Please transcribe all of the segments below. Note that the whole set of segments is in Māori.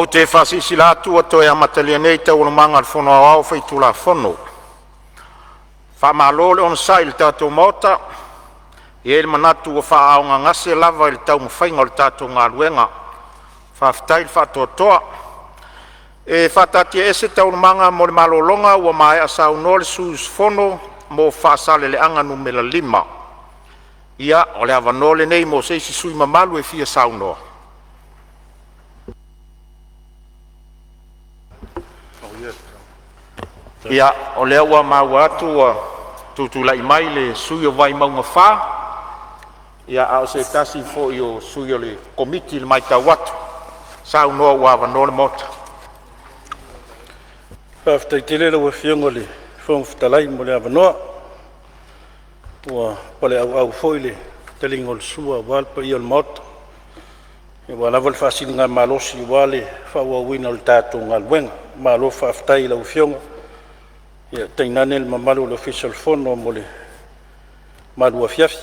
O te whasisi la tua toi amatalia nei tau manga al fono au whai tula fono. Whamalole on sa il tato mota, i ele manatu o wha aonga ngase lava il tau mwhainga o le tato ngā luenga. Whaftai il whatotoa. E whatati ese tau manga mo le malolonga ua mai asau no le sus fono mo whaasale le anga numela 5. Ia o le avanole nei mo seisi sui mamalu e fia saunoa. Ia o lea ua mau atu tutulai mai le sui o vai maunga whā. Ia au se tasi fo i o sui o le komiti le mai tau atu. Sau noa ua avanole mota. Paftai tele ua fiongo le whongwhitalai mo le avanoa. Ua pale au fo i le telingo le sua walpa i o le mota. Ia ua lava le whasini ngā malosi wale whaua wina o le tātou ngā luenga. Malo whaftai lau fiongo. Ia tainane le mamalu le official fono mo le malu afiafi.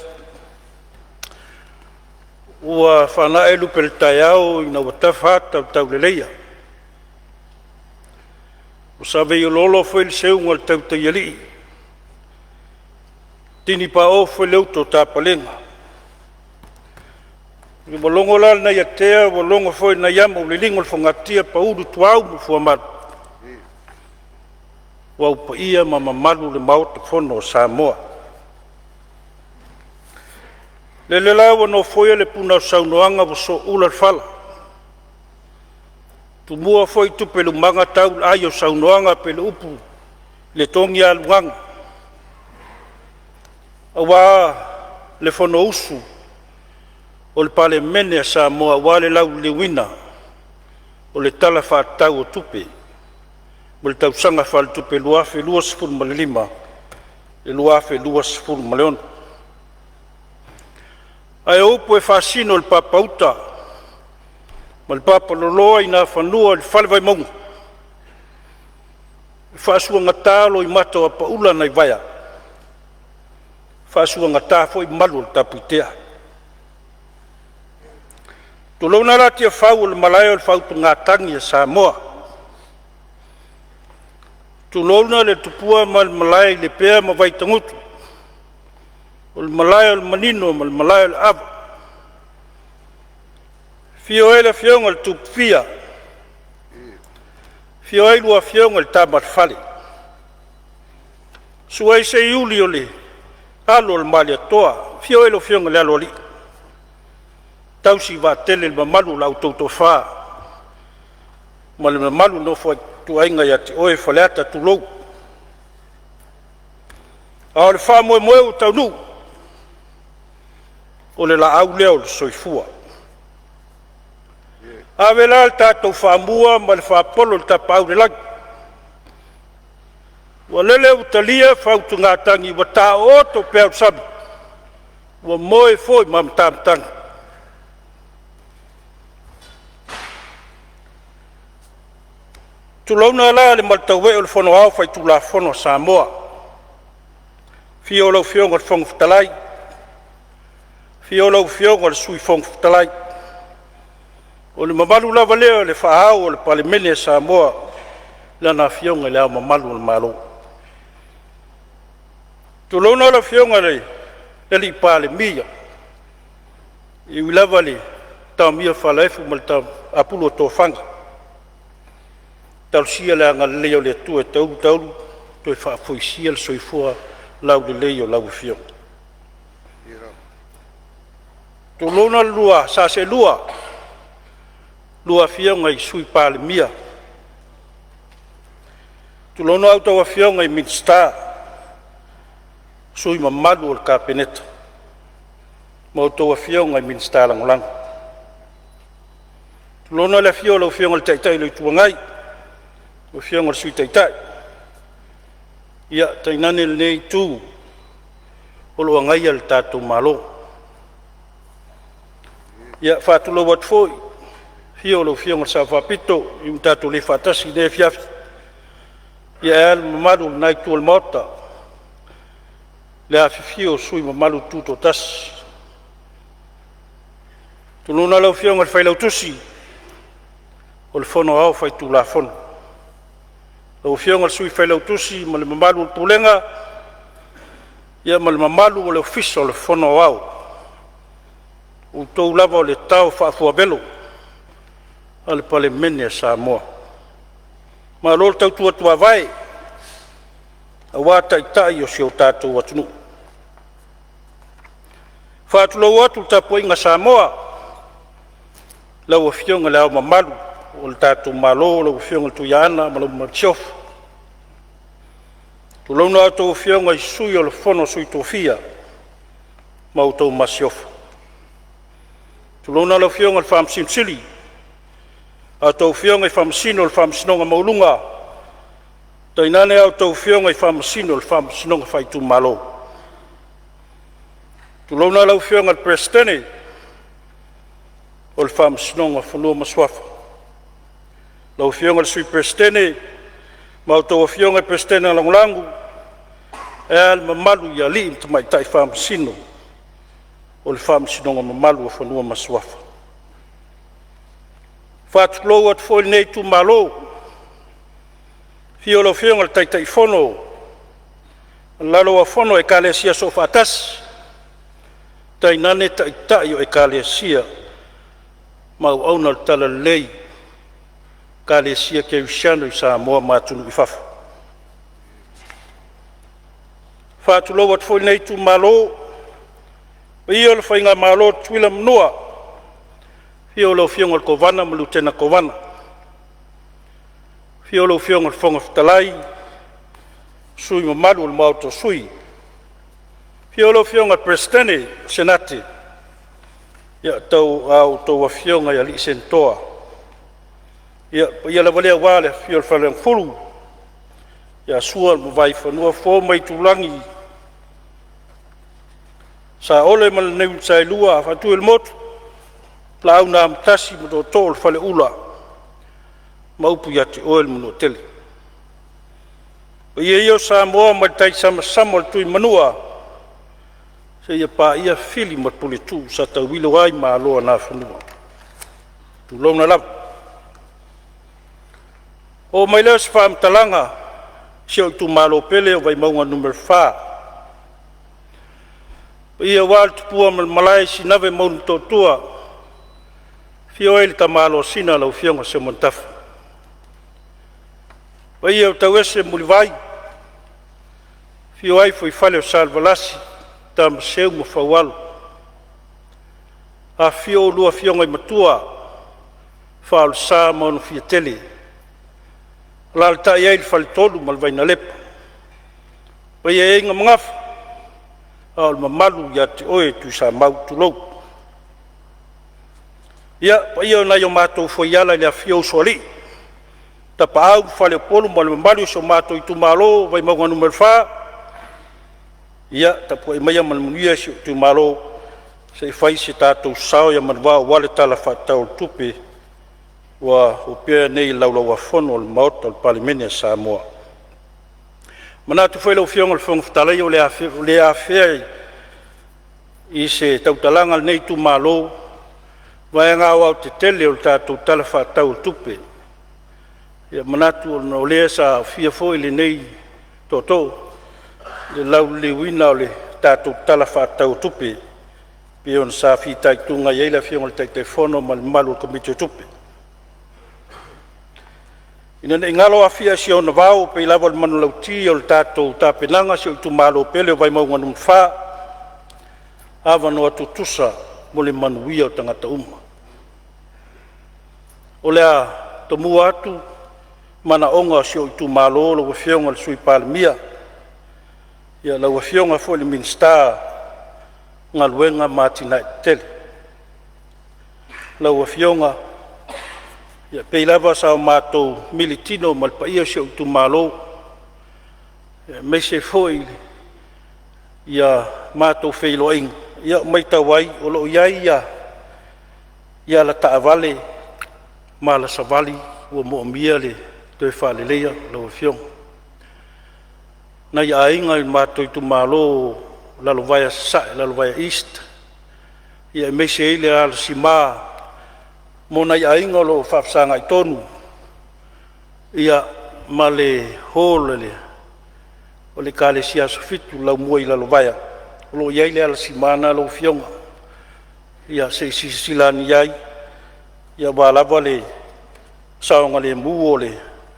Ua whanae lupe le tai au ina ua tawhata tau le leia. O sawe i lolo fwele seunga le tau tai ali. Tini pa o fwele uto tāpalenga. I walongo lal na iatea, walongo fwele na yama o le lingo le whangatia pa uru tuau mo fuamatu. Wau pa ia ma mamalu le maota fono o Samoa. Le la wano foia le puna o saunoanga wa so ula fala. Tu mua foi tu pelu manga tau ai o saunoanga pelu upu le tongi aluanga. Awa le fono usu o le Palemene Aso Samoa wale lau le wina o le tala whaatau o tupe. Mo le tausanga whale tupe luafe 2.5 e luafe 2.1. Ai upo e whasino le papauta ma le papa loloa i nā whanua le whale vai maunga. E whaasua ngatalo i mata wa paula nai vaya. Whaasua ngatafo i malu le tapuitea. Tolou na rati a whau le malaya o le whautu ngātangi a Samoa. Tulona le tupua ma le malaya le pea ma vai tangutu. O le malaya le manino ma le malaya le ava. Fio ele fionga le tupia. Fio ele ua fionga le tamat fale. Suai se iuli o le alo le mali atoa. Fio ele fionga le alo li. Tausi va tele le mamalu la autotofa. Ma le mamalu no fo tuainga ya te oe whaleata tulou. A le wha moe moe o tau nu. O le la au leo le soifua. A vela le tātou whamua ma le whapolo le tapau le lagi. Wa lele utalia whautu ngā tangi wa tā oto pēu sabi. Wa moe foi mam tāmtanga. Tulauna la le maltawe o le fono au fai tula fono Samoa. Fio lau fionga le fonga futalai. Fio lau fionga le sui fonga futalai. O le mamalu lava leo le whaau o le Palemene Aso Samoa. Lana fionga le au mamalu le malo. Tulauna la fionga le li Palemia. I lava le tau mia whalefu ma le tau apulo tōwhanga. Tau sia le anga leo le tu e tauru to e whaafoisia le soifua lau le leo lau fio. To lona lua, sa se lua fio ngai sui Palemia. To lona au tau fio ngai Minsta sui mamalu o le kapeneta. Mau tau fio ngai Minsta langolang. To lona le fio lau fio ngai taitai le tuangai. O fionga le sui taitai. Ia tainane le nei tū. O loa ngai al tātou malo. Ia whātulo wat foi. Fio lo fionga sa whapito. I un tātou le whātasi ne fiafi. Ia al mamalu nai tu al mota. Le afi fio sui mamalu tūto tas. Tuluna lau fionga le whailau tusi. o le fono au fai tu la fono. Lau fionga sui fai lau tusi ma le mamalu o le pulenga, ia ma le mamalu o le ofisa o le fono au. O tou lava o le tau whaafua belo, a le Palemene Samoa. Ma lor tau tua vai, a wata i tai o si o tātou atunu. Whaatulau atu tapu inga Samoa, lau a fionga le au mamalu, o le tātou malo, lau a fionga le tuiana, ma lau matiofu. Tu lau na tau fionga i sui o le fono sui tofia, ma o tau masiofu. Tu lau na lau fionga le whaamsimsili, a tau fionga i whaamasino le whaamasinonga maulunga, tainane au tau fionga i whaamasino le whaamasinonga whaitu malo. Tu lau na lau fionga le prestene, o le whaamasinonga whanua maswafa. Lau fionga le sui prestene, ma o tau fionga i prestene langulangu, e al mamalu ia li im tamai tai whaamasino, o le whaamasinonga mamalu o whanua maswafa. Whaatuklou atu fōi nei tu malo, fio lau fionga le taitai fono, lalo a fono e kalesia so whaatasi, tainane taitai o e kalesia, mau auna le tala lei, kalesia ke usiano i Samoa matunu i fafa. Whaatulou atu fōi nei tu malo, ia le whainga malo tuila mnua, fio lau fionga le kovana ma lutena kovana. Fio lau fionga le fonga fitalai, sui mamalu le mauto sui. Fio lau fionga le prestene, senate, ia tau au tau a fionga ia li sentoa. Ia la valea wale fio le whaleang furu, ia sua le mawai whanua fō mai tulangi. Sa ole ma le neu tsai lua, whatu il motu, la au na amtasi mo do tol fale ula maupu ya te oel mo tele o ia Samoa ma tai sama tui manua se ia pa ia fili mo pule tu sa ta wilo ai ma lo na funua tu lo na la o mai le spam talanga se tu malo pele o vai maunga number 5 ia walt pu malai si nave mon totua fio ele tamalo sina lau fionga se montafu. Vai au tau ese muli vai. Fio ai foi fale o salvalasi, tam seu mo fawalo. A fio lua fionga i matua, fa'al sa manu fia tele. Lal ta ia il fale tolu mal vai na lepa. Vai e inga mangafu, al mamalu ya te oe tu sa mau tu lou. Ia, pa ia na yo mātou foi ala le afio soli. Ta pa au fale polu ma le mamalu so mātou i tu malo, vai maunga numero 5. Ia, ta po e maia malmunia si tu malo, se fai se tātou sao ia manwa wale tala whatau tupe, wa upea nei laulau a fono le maota le Palemene Samoa. Mana tu foi lau fionga le fonga whatalai o le afea i se tautalanga nei tu malo, vai ngā wau te tele o tātou tala whātau tupe. Ia manatu o lea sa fia foi le nei toto, le lau le wina o le tātou tala whātau tupe, pe on sa fi tai tunga i eila fia o le tai fono ma le malu o komite tupe. Ina ne ngalo a fia si o na wau, pe lava le manu lauti o le tātou tāpenanga si o tu malo pele o vai maunga num whā, awa no atu tusa mo le manuia o tangata uma. O lea tomu atu mana onga si o tu malo lo fionga le sui Palemia. Ia la fionga fo le minsta nga luenga matina tele. La fionga ia peilava sa mato militino mal paia si o tu malo. Me se foi ia mato feiloing ia mai tawai o lo ia la taavale mala savali o mo mia le te fale leia lo fiong na ia inga il mato tu malo la lo vai sa la lo vai east ia me se ile al sima Mona ia inga lo whapsanga I tonu. Ia ma le hole le. O le ka le sia sofitu lau mua I lalo vaya. O lo iai le ala simana lo fionga. Ia se sisilani iai. Ia wālawa le saonga le muo le.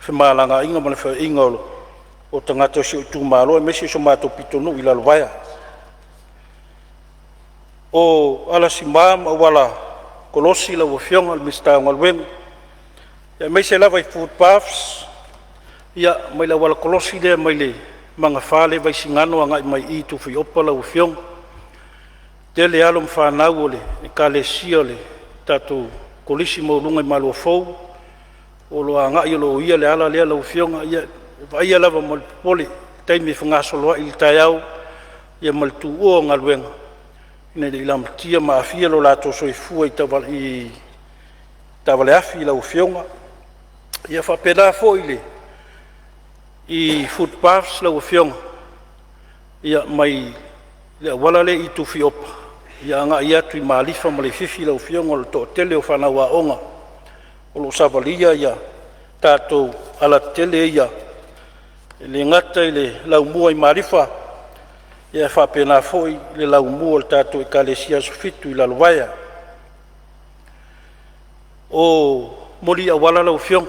Whimalanga inga ma le wha inga o tangata si o tūmalo. E mesi so mātou pitonu I lalo vaya. O ala simama wala kolosi la wa fionga le mista ngalwen. Ya mai se lava I food paths. Ya mai la wala kolosi le mai le manga fale vai singano anga mai I tu fi opa la wa fionga. Te le alo mfanau o le e ka le sia le tatu kolisi mo lunga I malu fou. O lo anga I lo ia le ala le la wa fionga. Ya vai ia lava mal poli taimi fungaso loa I tayau. Ya mal tu o ngalwen. Nei le lam tia ma afia lo lato so I fua I tavale afi la ufionga. Ia whapena fo ile I footpaths la ufionga. Ia mai le wala le I tufi opa. Ia nga ia tui maalifa ma le fifi la ufionga o le to tele o whanawa onga. O lo savalia ia tātou ala tele ia. Le ngata ile lau mua I maalifa. Ia whapena foi le lau mua le tātou I kalesia sofitu I lalwaya. O mori a wala lau fiong.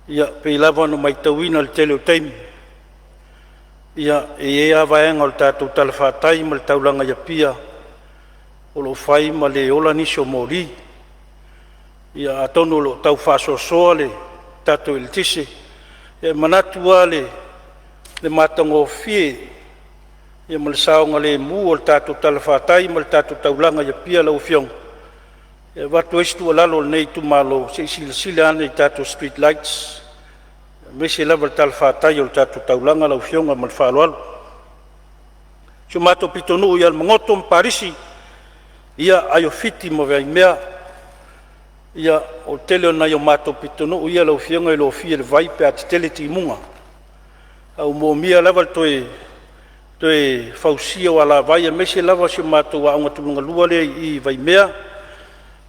Ia pei lava no mai tauina le tele o taimi. Ia e ea vaenga le tātou talawhatai ma le taulanga ia pia. O lo whai ma le ola nisi o mori. Ia atonu lo tau whasosoa le tātou il tise. Ia manatua le matango fie. Ia ma le saonga le mu o le tātou talawhatai ma le tātou taulanga ia pia lau fiong. Ia watu estu alalo le nei tu malo se sila ane I tātou street lights. Me se lava le talawhatai o le tātou taulanga lau fionga ma le whaaloalo. Sio mātou pitonu ia le mangoto mparisi. Ia ayo fiti mo vei mea. Ia o tele o na yo mātou pitonu ia lau fionga I lo fia le vai pe ati tele ti munga. Au mo mia lava le toe fausia o ala vai me se lava sio mātou wa onga tulunga lua le I vai mea.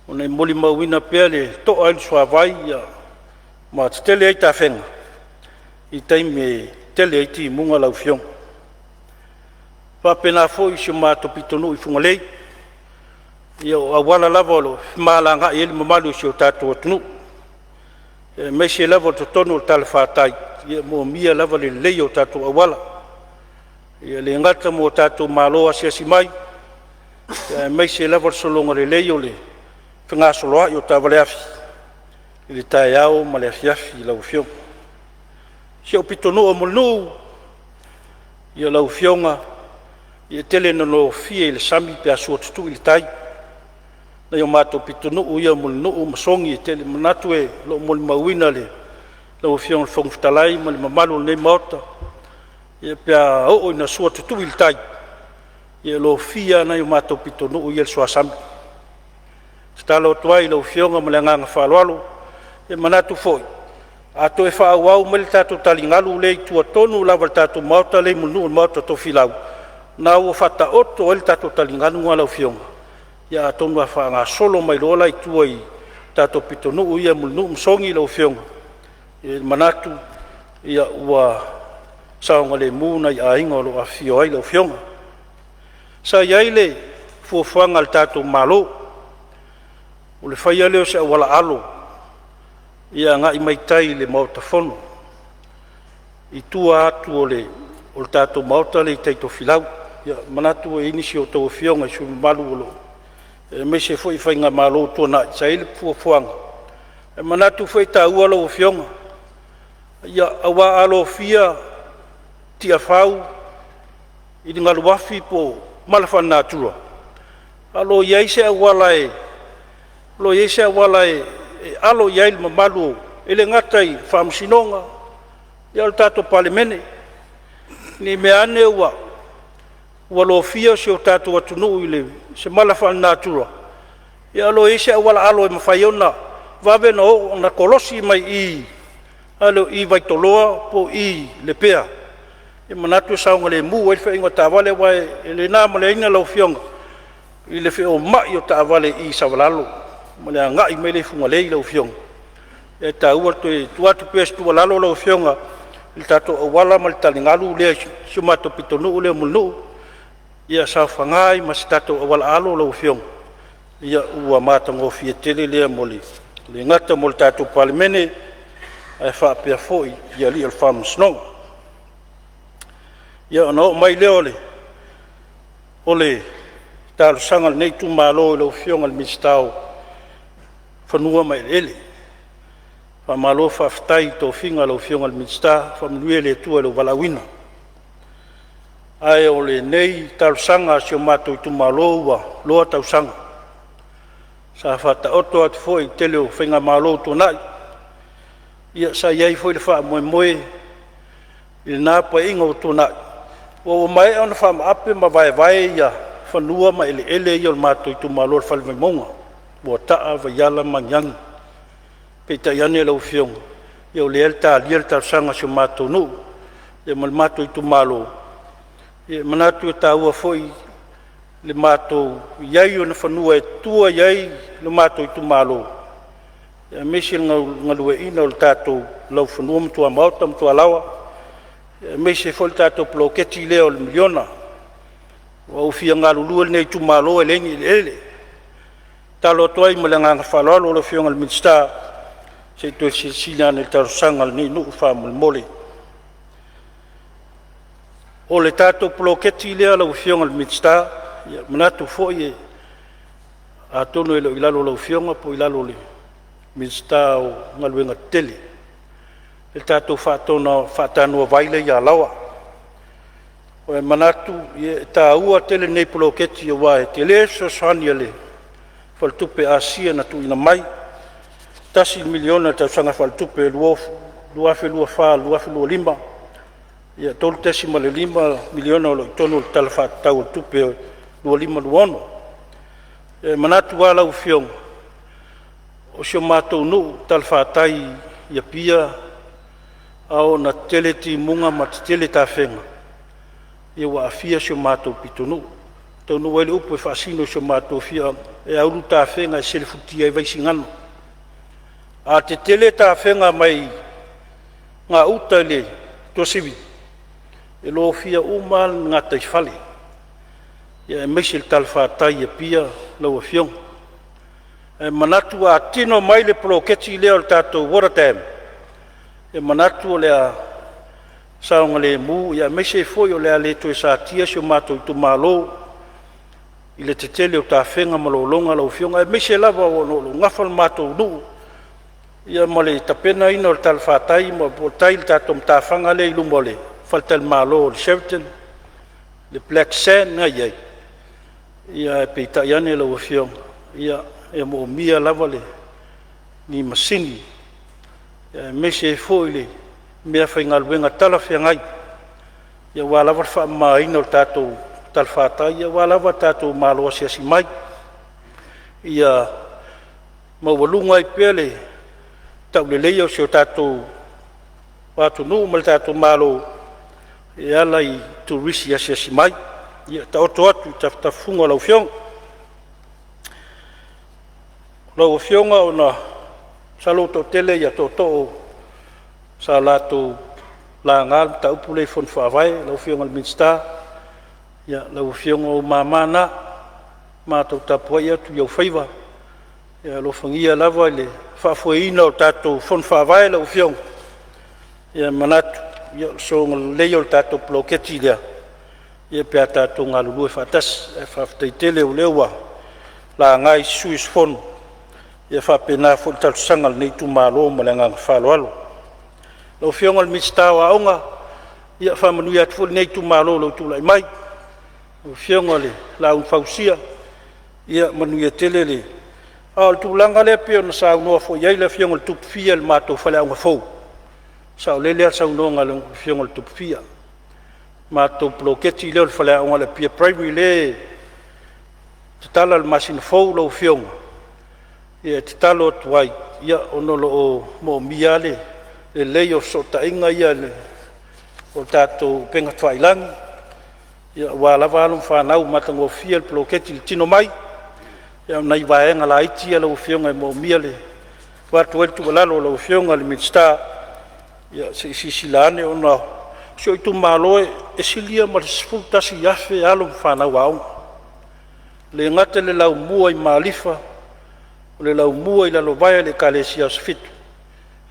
O nei moli mauina pea le to ail soa vai ia ma tele ai tawhenga. I taime tele ai ti munga lau fiong. Whapena fo I sio mātou pitonu I fungalei. Ia o awala lava o lo malanga I eli mamalu sio tātou atunu. Me se lava o totono o talawhatai. Ia mo mia lava le lei o tātou awala. Ia le ngata mo tātou maloa siasi mai. Me se lava o solonga le lei o le whangasoloa I o tāwale afi. I le tae au ma le afi lau fiong. Sio pitonu o mulnu. Ia lau fionga. Ia tele no fie I le sami pe asua tutu I le tai. Na yo mātou pitonu ia mulnu o masongi I tele manatu e lo muli mauina le lau fiong le whongfutalai ma le mamalu nei maota. Ia pia o ina sua tutu I le tai. Ia lo fia na yo mātou pitonu ia le soa sami. Stalo tuai lau fionga ma le nganga whaaloalo. E manatu foi. Ato e whaawau ma le tātou talingalu le I tua tonu lava le tātou maota le mulnu o maota to filau. Na ua whata oto le tātou talingalu ngā lau fionga. Ia atonu a wha ngā solo mai rola I tua I tātou pitonu ia mulnu msongi lau fionga. E manatu ia ua saonga le muna I ainga lo a fio ai lau fionga. Sa iai le fuafuanga le tātou malo. O le whaia leo se wala alo. Ia nga I maitai le mauta fono. I tua atu o le tātou mauta le I teito filau. Ia manatu e inisi o tau fionga I su malu o lo. E me se foi whainga malo tuana. Sa ele fuafuanga. E manatu foi ta ua lo fionga. Ia awa alo fia tia whau. I di ngalu wafi po malafan natua. Alo iai se awala e. Lo yese wala e alo yail mamalu ele ngatai famsinonga ya tato palemene ni meane wa lo fia se tato atunu ile se malafa natura ya lo yese wala alo mafaiona vabe no na kolosi mai I alo I vai toloa po I le pea e manatu saunga le mu e fe inga tavale wa ele na male ina lo fionga ile fe o mai o tavale I savalalo ma le aga'i mai le fugalei lau fioga e taua tuatu pea se tualalo lau fioga i le tatou auala ma le taligalu lea sio matou pitonuu lea mulunuu ia saofagā ai ma se tatou auala alo lau fioga ia ua matagofia tele lea mo le gata mo le tatou palemene ae faapea fo'i ia li'i o le faamasinoga ia ona o'o mai lea o le talosaga lenei tumālō i lau fioga le misitao fanua ma eleele faamālō faafetai tofiga lau fioga le minista faamanuia le atua i lau valauina ae o lenei talosaga sio matou i tumālō ua loa tausaga sa faataoto atu fo'i tele o faiga mālō tuana'i ia sa iai fo'i le faamoemoe i lenā paeiga o tuana'i ua mae ona faamaape ma vaevae ia fanua ma eleele ia o le matou i tumālō le falevaimauga ua ta'a vaiala magiagi peitai ane lau fioga ia o lea le talia le talosaga sio matou nuu ia ma le matou i tumālō ia manatu e tāua fo'i le matou iai ona fanua e tua iai le matou i tumālō ia meisi le galue'ina o le tatou lau fanua ma tuamaota ma tualawa ia meisi fo'i le tatou poloketi lea o le miliona ua ufia galulua lenei tumālō e legi i leele talo atu ai ma le agaga faloalo o le fioga le minista se toe silasili ana le talosaga lenei nuu faamolemole o le tatou poloketi lea lau fioga le minista ia manatu fo'i e atonu e lo'i lalo lau fioga po i lalo le minista o galuega tetele le tatou fa'atanoa vai le ia lawa o e manatu ia e tāua tele nei poloketi ua e tele soasoani a le falatupe asia na tu'uina mai tasi miliona tausaga falatupe luafelua ia tolu tesi ma le 5 miliona o lo'i tonu o le tala fa'atatau o le tupe 256 e manatu a lau fioga o sio matou nuu tala fa'atai ia pia ao na tele timuga ma tetele tafega ia ua afia sio matou pitonuu taunuu ai le upu e fa'asino sio matou fia e aulu tafega e selefutia e vaisigano a tetele tafega mai gauta i le tosivi e lo fia uma ngata i fale ia e meisi le tala fa'atai ia pia lau afioga e manatu a tino mai le poloketi lea o le tatou watertam e manatu o lea saoga lemu ia meisi foi o lea le toe satia sio matou i tumālō i le tetele o tafega ma loologa lau fioga e meisi lava o lo'ologafa le matou nuu ia ma le tapena ina o le tala fa'atai ma potai le tatou matafaga lea i luma o le faletalmālō o le Sheraton le Black Sand ai ai ia e peitai ane lau afioga ia e mo'omia lava le ni masini ia e meisi e fo'i le mea faigaluega tala feagai ia ua lava le fa'amāina o le tatou tala fa'atai ia ua lava tatou mālo asiasi mai ia maualuga ai pea le ta'uleleia o sio tatou atunuu ma le tatou mālo e ala i turisi asiasi mai ia taoto atu i tafutafuga o lau fioga lau fioga ona salo to'atele ia to'oto'o sa latou laga le taupu lei fonu fa'avae lau fioga le minista ia lau fioga o mamana matou tapu ai atu iau faiva ia alofagia lava i le fa'afueina o tatou fonu fa'avae lau fioga ia manatu ia soga lelei o le tatou poloketi lea ia pea tatou galulue fa'atasi e fa'afetaitele o lea ua lagai suisfonu ia fa'apena fo'i le talosaga lenei tumālō ma le agaga faloalo lau fioga le minista o aʻoga ia fa'amanuia atu fo'i lenei tumālō lou tula'i mai lau fioga le launu fausia ia manuia tele le ao le tulaga lea pea ona saunoa fo'i ai le fioga le tupufia le matou faleauga fou saolele a saunoga le fioga le tupufia matou poloketi lea o le faleauga le pia primary le tatala le masina fou lou fioga ia te talo atu ai ia ono lo'o mo'omia le lelei o so'ota'iga ia o le tatou pega fa'ailagi ia ua lava alo fanau matagofia le poloketi le tino mai ia nai vaenga la iti ala ufionga mo miale watu wetu walalo la ufionga le minsta ia se sisilane ona so itu maloe esilia ma sfultasi yafe alo fana wao le ngate le lau mua i malifa le lau mua i la lovaya le kalesia sfitu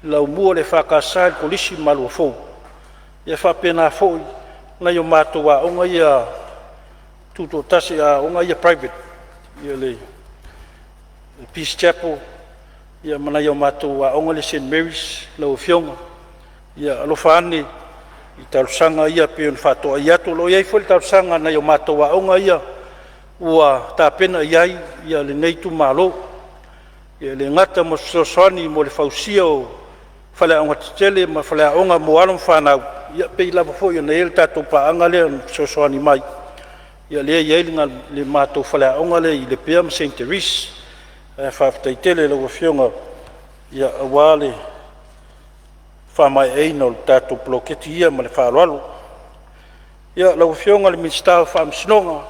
lau mua le fakasal polisi malu fo ia fa pena fo na yo mato wa onga ia tuto tasi a onga ia private ia le Peace Chapel ia mana yo mato wa onga le St Mary's lau fionga ia alofani i talusanga ia pe on fato ia to lo ia foi talusanga na yo mato wa onga ia ua ta pena iai ia le nei tu malo ia le ngata mo sosoni mo le fausia o fala onga tele ma fala onga mo alon fana ia pe la fo ia nei ta to pa anga le sosoni mai ia le ia le mato fala onga le i le PM Saint Therese fa tele lo fionga ia wale fa mai e no tato bloketi ia ma le fa lalo ia lo fionga le minsta fa msnonga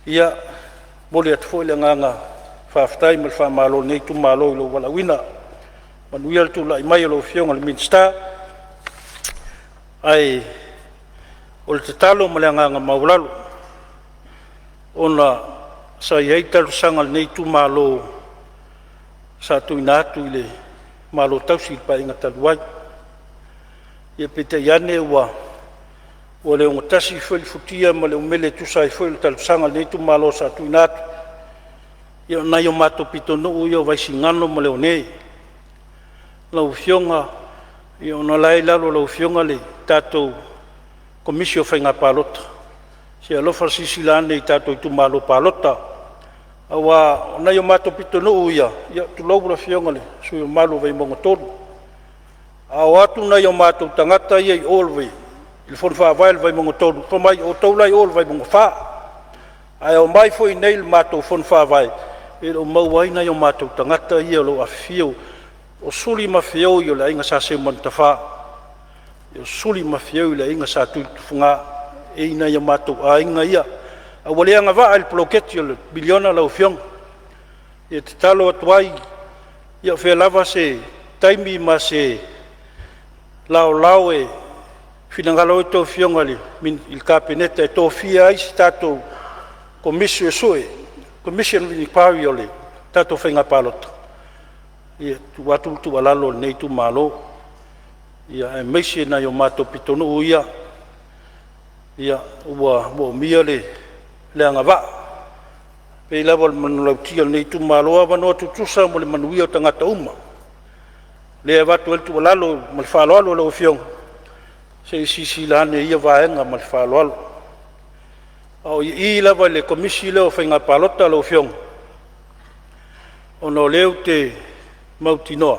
ia mole atfo le nganga fa ftai ma fa malo nei tu malo lo wala wina manuel tu la mai lo fionga le minsta ai o le talo ma le nganga maulalo ona sa ia talu sanga nei tu malo sa tu inatu le malo tausi pa inga taluai ia pete iane ua o le ngotasi foi futia ma le umele tu sai foi talu sanga nei tu malo sa tu inatu ia na yo mato pitono yo vai singano ma le one la fionga ia ona lai lalo la fionga le tato komisio fainga palota se alo fasisi lane tato tu malo palota awa na yo mato pitono ia tu lo la fionga le su yo malo vai mo tolu awa tu na yo mato tangata ia olwe il for fa vai mo tolu po mai o tola i ol vai mo fa ai o mai foi nei mato fon fa vai e o mau ai na yo mato tangata ia lo afio o suli mafio yo la inga sa se montafa yo suli mafio la inga sa tu funga e ina yo mato ainga ia a wale anga va al bloquet yo biliona la fiong e talo atwai ia fe lava se taimi ma se lao e finangalo to fiong ali min il capinete to fia ai stato commission soe commission ni pariole tato fenga palot ia tu watu tu alalo nei tu malo ia e mesie na yo mato pitono ia ua mo miale le anga va pe level manulau tia nei tu malo ava no tu tusa mo le manuia tangata uma le watu el tu alalo mal falo alo lo fiong se si lane ia vaenga mal falo alo au i lava le komisi le o fenga palota lo fiong ono leu te mautinoa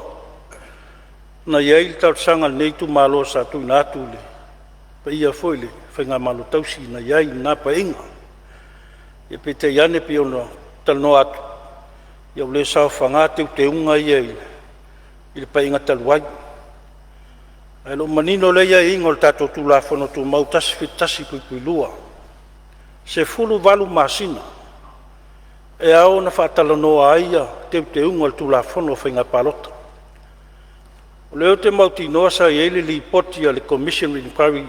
na iai tau sanga nei tu malo sa tu natu le pa ia foi le fenga malo tausi na iai na pa inga e pete iane pe ono talno atu ia ule sao fangate te unga iai il pa inga taluai ai lo manino le ia inga o tato tu la fono tu mautasi fitasi kuikuilua se fulu valu masina e ao na whatalanoa aia te unga tu la fono whainga palota. O leo te mauti noa sa i eile li poti a le Commission Inquiry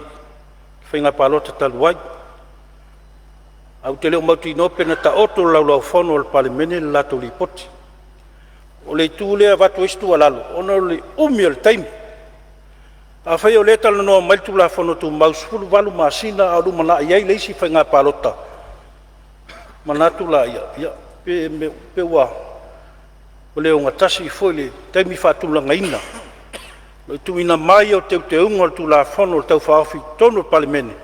whainga palota taluai. Au te leo mauti noa pena ta oto lau fono al Palemene lato li poti. O le tu lea watu estu alalo, ona le umi al taimi. A whai o le talanoa mai tu la fono tu maus fulu valu masina a lumana iai leisi whainga palota. Manatu la ia pe wa o leo ngatasi foi le taimi whatulanga ina no tu ina mai o te unga tu la fono o tau whaafi tono Palemene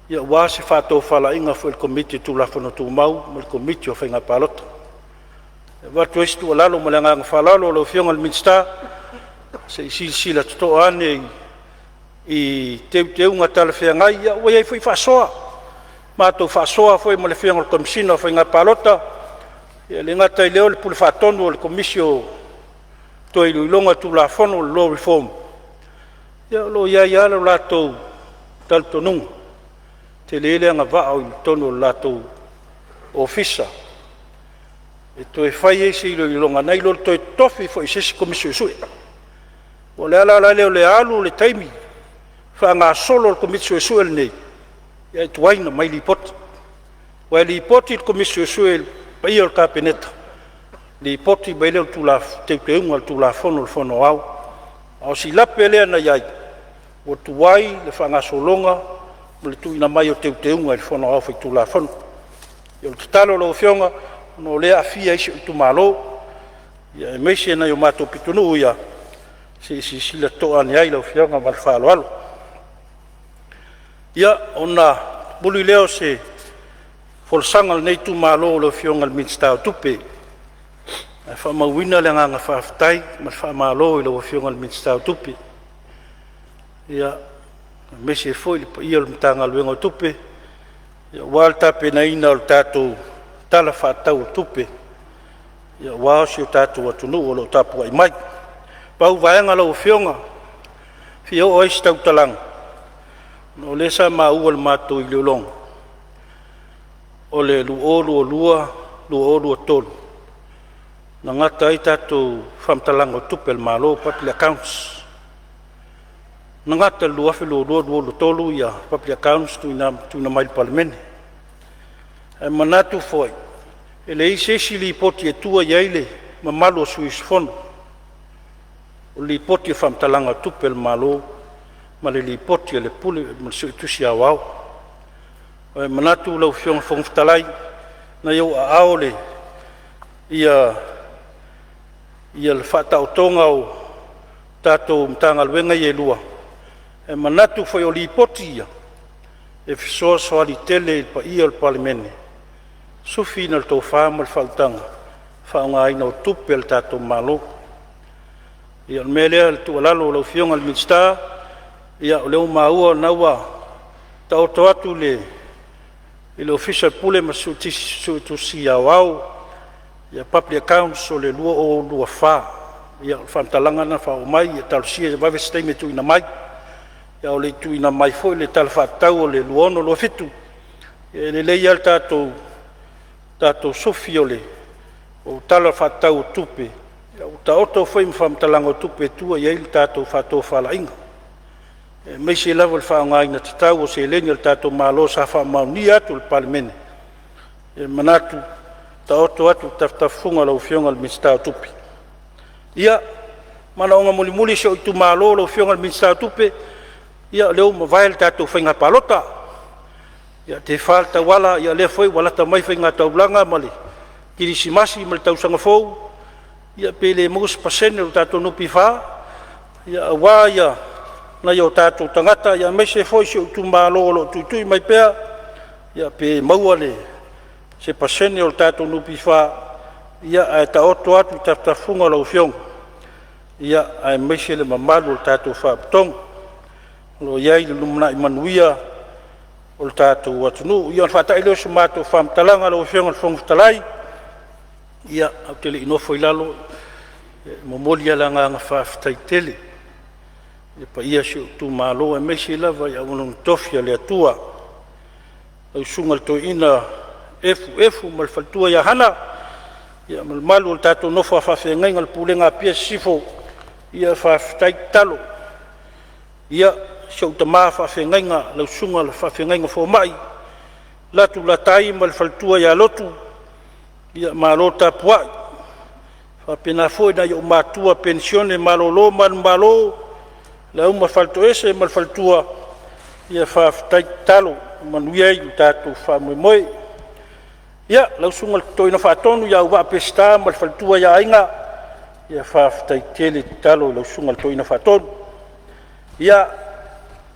ia wa se whato whala inga foi le komiti tu la fono tu mau mo le komiti o whainga palota watu estu alalo mo le nganga whalalo lo fionga le minsta se sila tuto ane i te unga tala whiangai ia wa iai foi whasoa matou whaasoa foi mo le whianga o komisina o whainga palota ia le ngata i leo le pule whaatonu o le komisio to iluilonga tu la fono law reform ia lo ia lo latou taltonunga te lele anga vaa o tonu o latou ofisa e toe fai e se ilo ilonga nei lo toe tofi fo i sesi komisio sui. O le ala leo le alu le taimi, fa ngā solo le komisio sui nei, ia e tuaina mai li poti. Wa li poti le komisio sui pa ia le kapeneta, li poti ba leo tu la teuteunga tu la fono le fono au, au si lape lea na iai, o tuai le fa ngā solonga, mo le tuina mai o teuteunga le fono au fai tu la fono. Ia le tatalo lo fionga, no lea afia isi tu malo, ia e meise na yo mato pitunu ia, si sila toa ni ai lo fionga mal falo alo. Ia ona bulu leo se folsanga nei tu malo lo fionga le minstao tupe. E fa mawina le nganga whaftai, ma fa malo lo fionga le minstao tupe. Ia meise foi le pa ia le mtanga luenga tupe. Ia walta pena ina o tatou tala whātau tupe. Ia wāsi o tātou atunu o lo tapu ai mai. Pau vaenga lau fionga. Fia o eisi tau talang. No lesa maa ua le mātou i leolong. O le luolu o lua, luolu o tolu. Na ngata ai tātou whamtalang o tupe le mālo papili accounts. Na ngata luafi luolu tolu ia papili accounts tuina mai Palemene. E manatu foi. Ele isi li poti e tua iaile ma malo o suis fono. O li poti e whamtalanga tupe le malo ma le li poti e le pule ma le tusi au au. E manatu lau fionga whongwhtalai na iau a aole ia le whatautonga o tātou mtanga luenga i e lua. E manatu foi o li poti ia e fisoa soali tele il pa ia le Palemene. Sufi na le tau whāma le whautanga, whaunga aina o tupe le tātou malo. Ia le melea le tualalo lau fionga le minsta, ia o leo maua naua tau atu le official pule ma sutusi au au, ia public accounts o le lua o lua wha, ia le whamtalanga na whao mai, ia talusia ia wawe steime tuina mai, ia o le tuina mai foi le tala whatau o le luono lua fitu, ia le leia le tātou sofi o le o tala whatau o tupe. O ta oto foi mwhamtalanga o tupe tua i eil tātou whatou whalainga. Meisi lava le whaongaina te tau o se lenga le tātou malo sa whamauni atu le Palemene. Manatu ta oto atu taftafunga lau fionga le minstao tupe. Ia, mana onga muli se o itu malo lau fionga le minstao tupe, ia leo mawai le tātou whainga palota. Ia te falta wala, ia le foi wala ta mai whainga taulanga mali. Kirisimasi mali tau sangafou, ia pele mous pasene o tātou nupi wha, ia awa ia na ia o tātou tangata, ia meise foi se o tu malolo tuitui mai pea, ia pe maua le se pasene o tātou nupi wha, ia ai ta oto atu taftafunga lau fionga, ia ai meise le mamalu o tātou wha ptong, lo iai le lumna i manuia, o le tātou atunu, ia whata ilo se mātou whamtalanga lau fionga le whongwhtalai, ia au tele inofo i lalo, momolia la nganga whawhitai tele, ia pa ia se o tu malo e meisi lava ia unong tofia le atua, au sunga le to ina efu mal faltua ia hana, ia mal malu o le tātou nofo a whawhengainga le pulenga pia sifo, ia whawhitai talo, ia se o tama whawhengainga, lau sunga le whawhengainga fo mai, latu latai mal faltua ia lotu, ia malo tapuai, whapena foi na ia o matua pensione malolo malo, la uma falto ese mal faltua, ia whawhitai talo, manuia i tātou whamoemoe. Ia, lau sunga toina whaatonu, ia ua pesta mal faltua ia ainga, ia whawhitai tele talo, lau sunga toina whaatonu. Ia,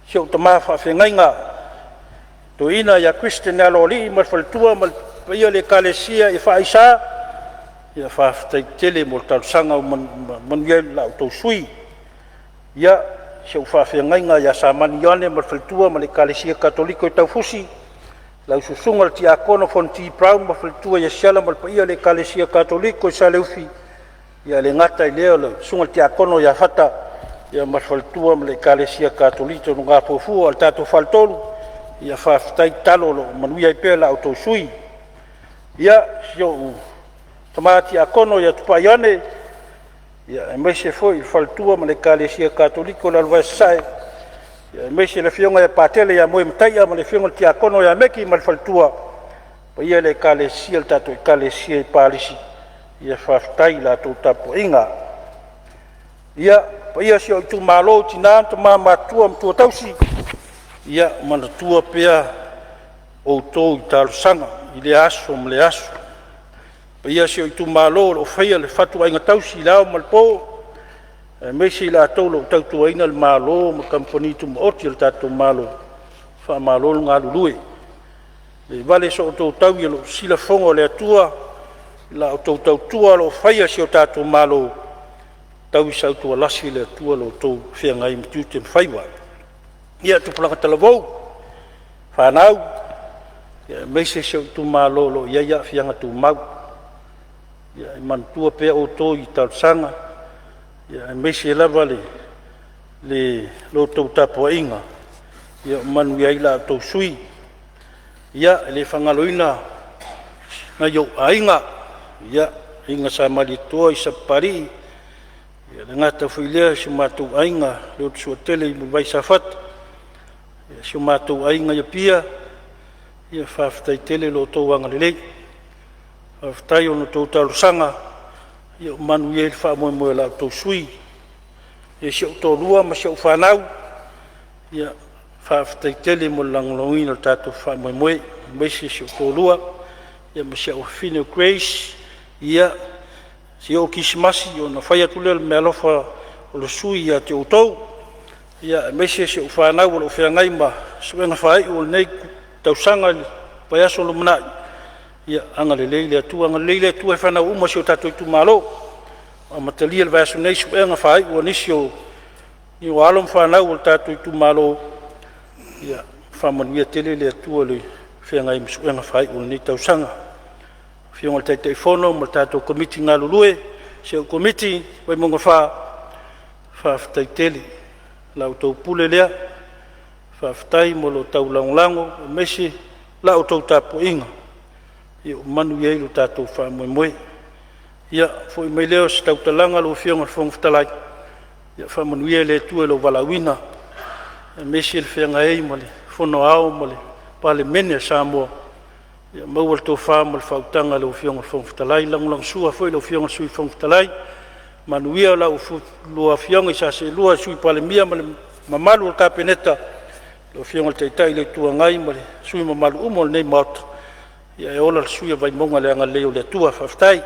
se o tama whawhengainga, toina ia Christian aloli, mal faltua, mal ia le kalesia i whaisa, ia whawhitai tele mo talusanga o manuia lau tau sui. Ia, se o whawhengainga ia sa manione mal faltua, mal le kalesia katoliko i tau fusi, lau susunga le tiakono fonti praun mal faltua ia siala mal pa ia le kalesia katoliko i sa leufi, ia le ngata i leo le sunga le tiakono ia fata, ia mal faltua mal le kalesia katoliko no ngā pofua al tātou faltolu, ia whawhitai talo lo manuia i pēla au tau sui. Ia, se o tamati akono ia tupaiane ia mai se foi faltua ma le kalesia katoliko la lwa sai ia mai se le fionga ia patele ia moe mtai ma le fionga ti akono ia meki ma le faltua pa ia le kalesia tato kalesia palisi ia faftai la to tapo inga ia pa ia se o tu malo tina to mama tua mtu tausi ia mana tua pea o to tal sanga ile aso mle aso pa ia se o tu malo o faia le fatu ainga tausi lao malpo me si la to lo tau tu ina le malo ma company tu mo oti le tato malo fa malo nga lului le vale so to tau ia lo sila fongo le tua la o tau tua lo faia se o tato malo tau sa tua lasi le tua lo to fia ngai mtu te faiwa ia tu plaka talavou whanau ia meise se o tu malo lo ia fia nga tu mau ia man tua pea o to i tau sanga ia meise lava le lo tau tapo inga ia manu ia ila tau sui ia le whangaloina na yo ainga ia inga sa malitua i sa pari ia le ngata fuilea si matu ainga le sua tele i mulwai safat ia si matu ainga ia pia ia whaftai tele lo tau anga lelei whaftai ono tau talusanga ia manu ia ilwha moe moe la tau sui ia si au tau lua ma si au whanau ia whaftai tele mo langlongina tato wha moe moe meisi si au tau lua ia ma si au fine grace ia si o kisimasi o na whaia tule me alofa o le sui ia te outou ia meisi si au whanau o le whiangai ma suenga whai o nei tausanga pai aso lo manai ia anga le leile atua anga le leile atua e whanau uma si o tato i tu malo a matalia le vaso nei suenga whai o nisi o ni o alom whanau o tato i tu malo ia whamanuia tele le atua le whiangai ma suenga whai o nei tausanga fionga te te fono mo tato komiti ngā lulue se o komiti wai monga whaftai tele lau tau pule lea whaftai mo lo tau langolango mesi lau tau tapo inga ia manu ia ilo tato wha moe moe ia foi mai leo se tau talanga lo fionga fonga whtalai ia wha manu ia le tue lo walawina mesi le whianga ei mo le fono ao mo le Palemene Aso Lulu ia maual tō wha mo le whautanga lo fionga fonga whtalai langulang sua foi lo fionga sui fonga whtalai manuia lau lua fionga isa se lua sui Palemia ma le mamalu o kapeneta lo fionga te tai le tua ngai ma le sui mamalu umo le nei maota ia e ola le sui vai monga le anga leo le tua whaftai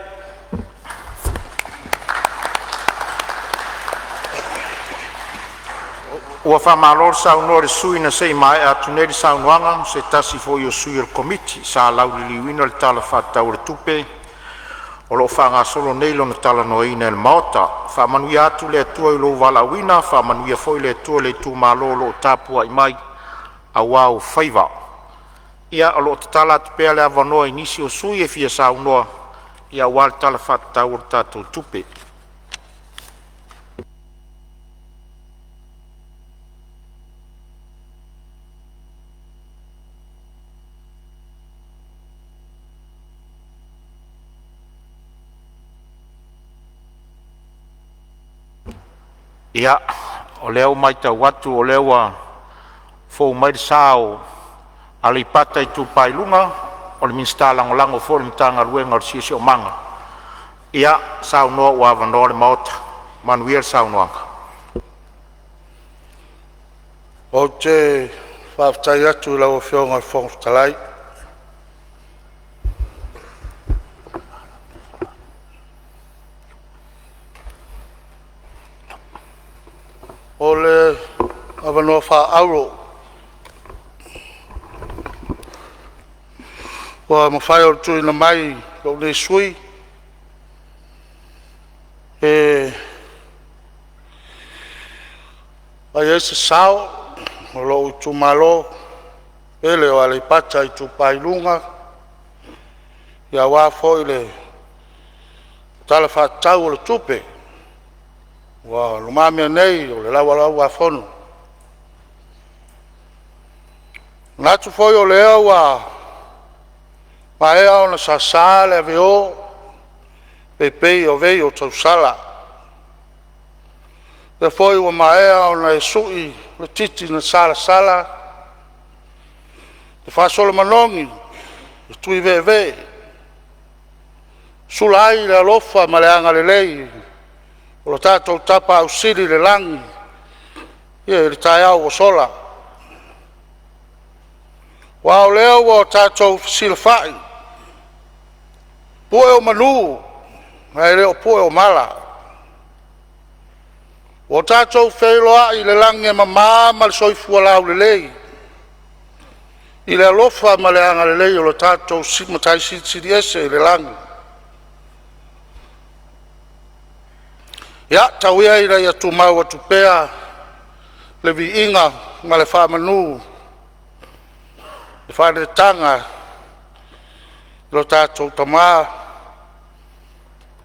ua whamalor saunoa le sui na sei mai atu nei le saunoanga se tasi fo i o sui le komiti sa lau li liwina le tala whatau le tupe o lo whangasolo nei lo na tala noina le maota whamanuia atu le atua i lo walawina whamanuia foi le atua le tu malo lo tapua i mai a wau whaiva ia o lo tala atu pea le avanoa i nisi o sui e fia saunoa ia wal tala whatau le tatou tupe ia o leo mai tau atu o leo a fou mai sao ale ipata i tu pailunga o le minsta langolango fo le mtanga ruenga o sisi o manga ia sao noa ua avanoa le maota manuia le sao noanga o te whaftai atu lau whionga fonga whtalai o le avanoa wha auro wa mawhai o tui na mai lo le sui ai ese sao o lo tu malo ele o ale pata i tu pailunga ia wa foi le tala fa tau le tupe wa lumame nei o le lawa wa fono natu foi o le wa pa e ona sa sale veo pei o vei o tausala. Le foi ua maea o na e sui le titi na sala. Le whasolo manongi, le tui ve. Sula ai le alofa ma le anga le lei, o lo tātou tapa au siri le langi, ia le tai au o sola. Wa o leo o tātou sila whai, pue o manu, ngai leo pue o mala. O tātou whailoa i le langi e mamā ma le soifua lau le lei, i le alofa ma le anga le lei o lo tātou matai siri ese i le langi. Ia tauia ira ia tumau atu pea le viinga ma le whamanu, le whanetanga, lo tātou tamā,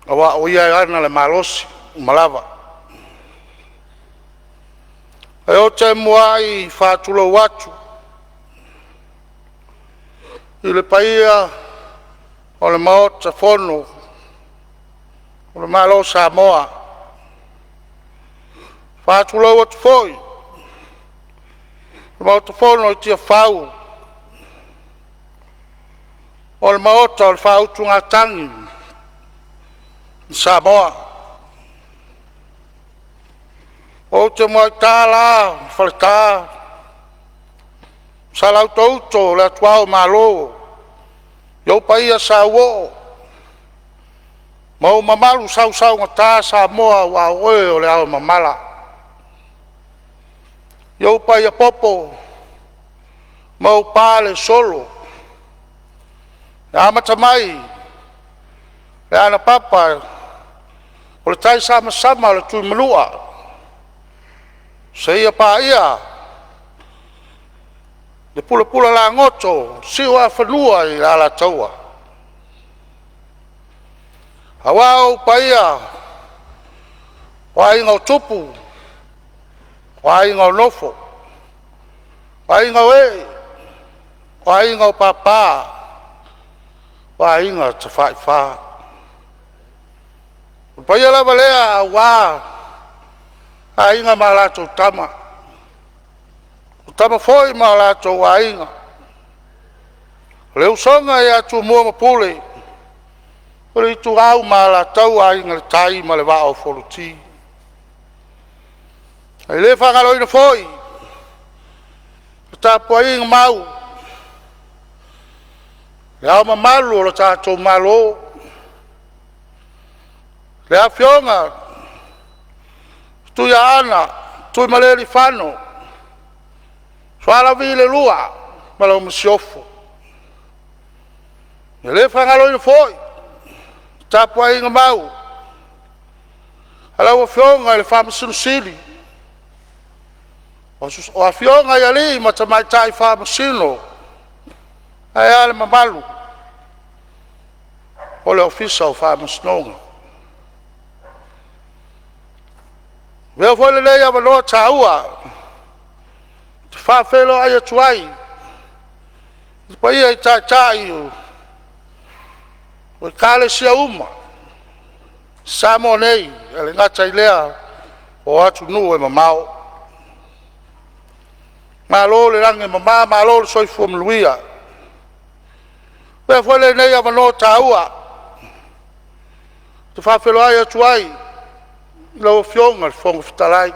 awa o ia ana le malosi, malawa. E o te mua i whātulo watu, i le paia o le maota fono, o le malo Samoa, whātulo watu foi, le maota fono i tia whau, o le maota o le whautunga tangi, Samoa. O te mua tā la, whaletā, sa lau tauto le atuao malo, iau paia sa uo, mau mamalu sau ngatā sa moa wa oe o le au mamala. Iau paia popo, mau pāle solo, le amata mai, le ana papa, o le tai sama le tui manua, se ia pa ia, le pula la ngoto, siwa whanua i ala taua. Hawao pa ia, wa inga o tupu, wa inga o nofo, wa inga o e, wa inga o papa, wa inga te wha. Pa ia lava lea wa, a inga ma lato tama. O tama foi ma lato a inga. Leu songa e atu mua mapule. O le itu au ma lato a inga le tai ma le wao foluti. E le whangaloina foi. O tapu a inga mau. Le au ma malu o le tato malo. Le a fionga. Tui ana, tui maleri whano. Swala vile lua, malau masiofo. E le whangaloina foi, tapua inga mau. Alau a whionga i le whamasinu sili. O a whionga i ali, matamai tai whamasino. Ai ale mamalu. O le ofisa o whamasinonga. Veo foi le lei ava loa taua. Te whawhelo ai atuai. Pa ia i tai o kale sia uma. Samo nei, ele ngata i lea o atu nu e mamao. Malo le rangi mama, malo le soifu mluia. Veo foi le lei ava loa taua. Te whawhelo ai atuai. Lau fionga le fonga fitalai.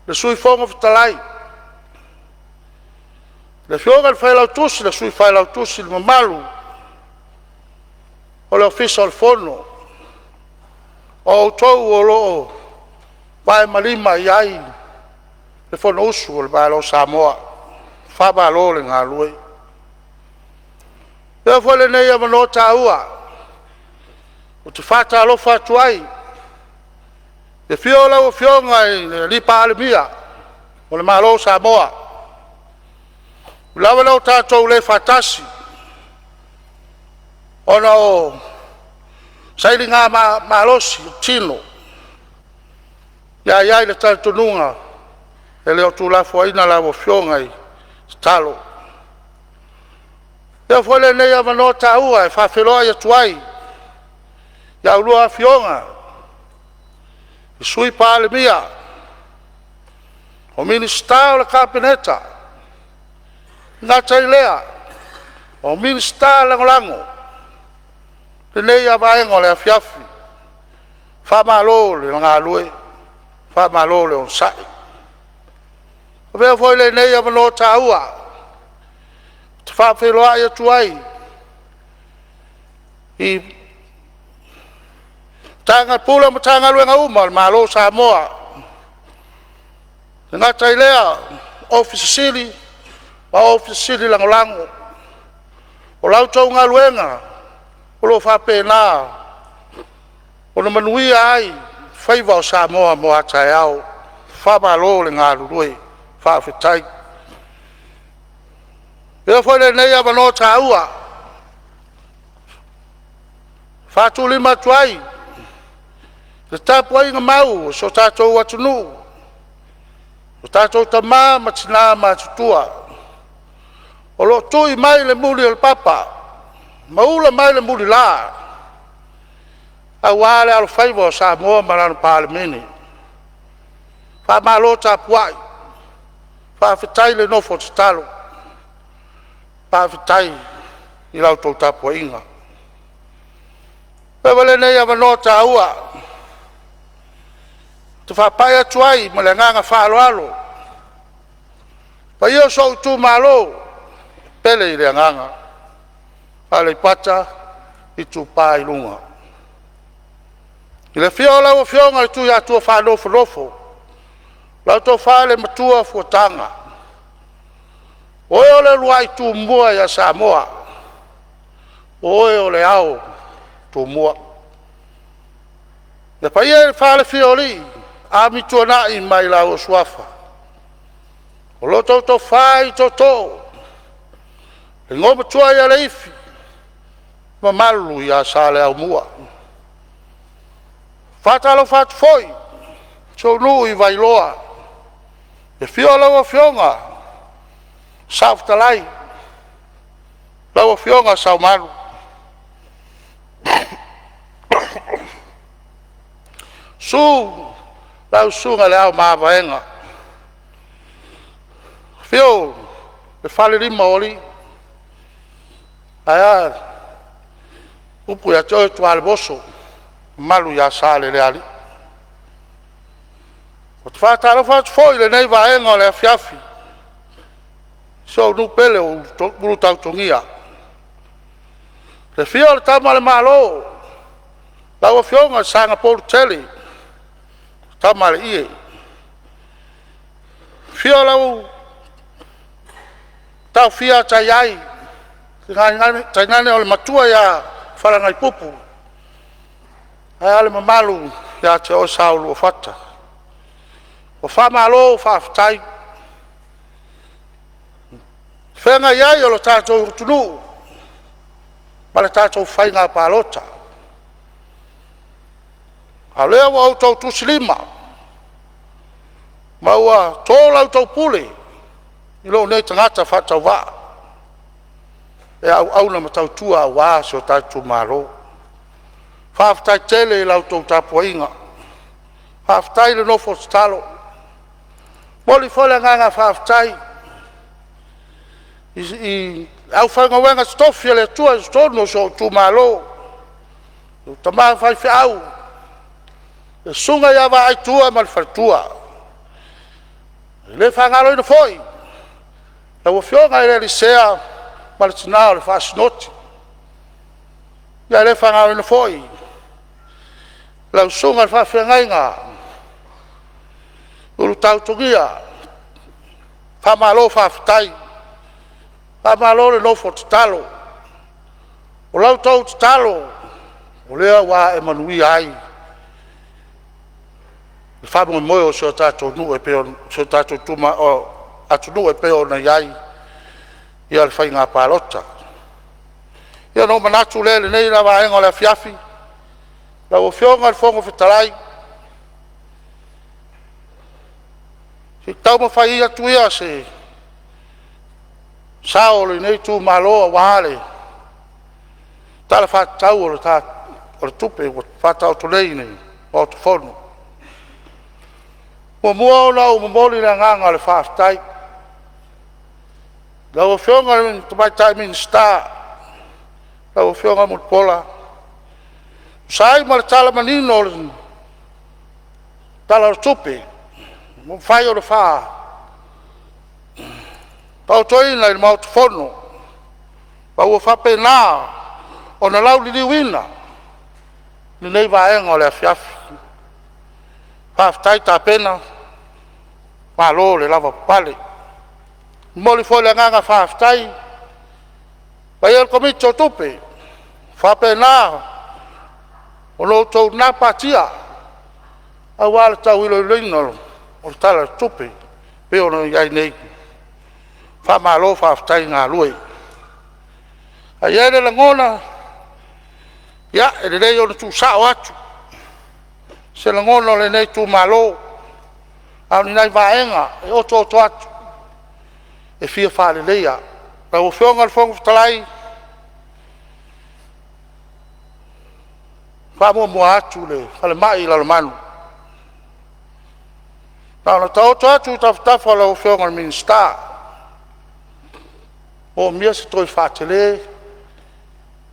Le sui fonga fitalai. Le fionga le fai lau tusi, le sui fai lau tusi le mamalu. O le ofisa o le fono. O utou o loo. Vai malima i ai. Le fono usu o le bailo Samoa. Whaba lo le ngā lue. Leo foi le nei ama no taua. O te whata alofa atu ai. E fiola o fionga i li Palemene o le malo Samoa. Lawa lau tātou le fatasi. Ona o saili ngā malosi tino. Ia le tātununga. E leo tu la fuaina la o fionga i talo. Ia foi le nei ama no taua e whawheloa i atuai. ia ulua afioga i sui palemia o minista o le kapeneta gatai lea o minista lagolago lenei avaega o le afiafi faamālō le lagalue faamālō le onasaʻi o mea foi lenei avanoa tāua te faafeloaʻi atu ai i tagapula ma tagaluega uma o le mālō samoa le gata i lea ofisi sili ma ofisi sili lagolago o lautou galuega o loo faapena ona manuia ai faiva o samoa mo ataeao faamālō le galulue faafetai ia foi lenei avanoa tāua faatulima atu ai le tapuaiga mau so tatou atunuu o tatou tamā ma tinā matutua o loo tui mai le muli o le papa ma ula mai le muli la auā le alofaiva o samoa ma lana palemene faamālō tapuaʻi faafetai le nofo o tatalo faafetai i lautou tapuaiga peua lenei avanoa tāua te whapai atu ai ma le nganga whaaloalo. Pa ia so tu malo pele i le nganga. Ale pata i tu pai lunga. I le fiola o fionga le tu ya tu whanofo nofo. Lau to whale matua fuatanga. Oe o le luai tu mua ya Samoa. Oe o le au tu mua. Le pa ia le whale fioli. Ami tuana i mai la o suafa. O lo to fai to. Le ngoma tua ia le ifi. Ma malu ia sale au mua. Fatalo fat foi. So nu i vai loa. E fiola o fionga. Saftalai. La o fionga sau malu. Su lau sunga le au maavaenga. Fio, le fale lima oli. Aya, upu ya toi tuale boso. Malu ya sale le ali. O te whātaro whātu foi le nei vaenga o le afiafi. So nu pele o muru tautongia. Le fio le tama le malo. Lau o fionga sanga polu tele. Tamale ie. Fio lau tau fia tai ai. Tai ngane o le matua ya wharangai pupu. Ai ale mamalu ya te o saulu o fata. O whamalo o whaftai. Whenga iai o lo tātou tunu. Ma le tātou whainga pālota. A lea wa au tau tusilima. Maua tō lau tau pule. I lo nei tangata whatau wā. E au na matau tua wā se o tātou maro. Whaftai tele i lau tau tapuainga. Whaftai le nofo stalo. Moli fole nganga whaftai. Au whanga wenga stofia le tua stono so tu malo. Tamā whai whiau. Sunga ya va ai tua mal fartua. Le fangalo ina foi. La wo fionga ile lisea mal tsinao le fasnoti. Ya le fangalo ina foi. La sunga fa fengainga. Ulu tautugia. Fa malo fa ftai. Fa malo le no fotalo. O lau tau talo. O lea wa emanui ai. Famo moyo so tato nu e peo so tato tuma o atu nu e peo na yai ia le fai ngā pālota. Ia no manatu lele nei la vaenga le fiafi la o fionga le fongo fetalai si tau ma fai atu ia se sao le nei tu maloa wale tala fa tau o le o le tupe o whātau to nei nei, o te whonu. Mua ona o mamoli na nganga le whāwhitai. Lau o whionga le tamai tai minsta, lau o whionga mo pola. Sai ma le tala manino le tala le tupe, mo whai o le wha. Pau toi na le mau te whonu, pau o whape nā, o na lau li liwina, ni nei vaenga o le afiafi. Whāwhitai tā pena, malo le lava pale. Moli foi le nganga whāwhitai, pai el komiti o tupe, whape nā, o lo tau nā patia, a wale tau ilo ilo o tala tupe, pe ono iai nei. Whamalo whāwhitai ngā lue. A iere la ngona, ia, e le rei ono tu sao atu. Se la ngona le nei tu malo, au ni nai vaenga, e oto atu. E fia whale leia. La o whionga le whonga whatalai, whamua atu le, whale mai la manu. Nā ta oto atu tawhitafa la o whionga le minsta. O mia se toi whatele,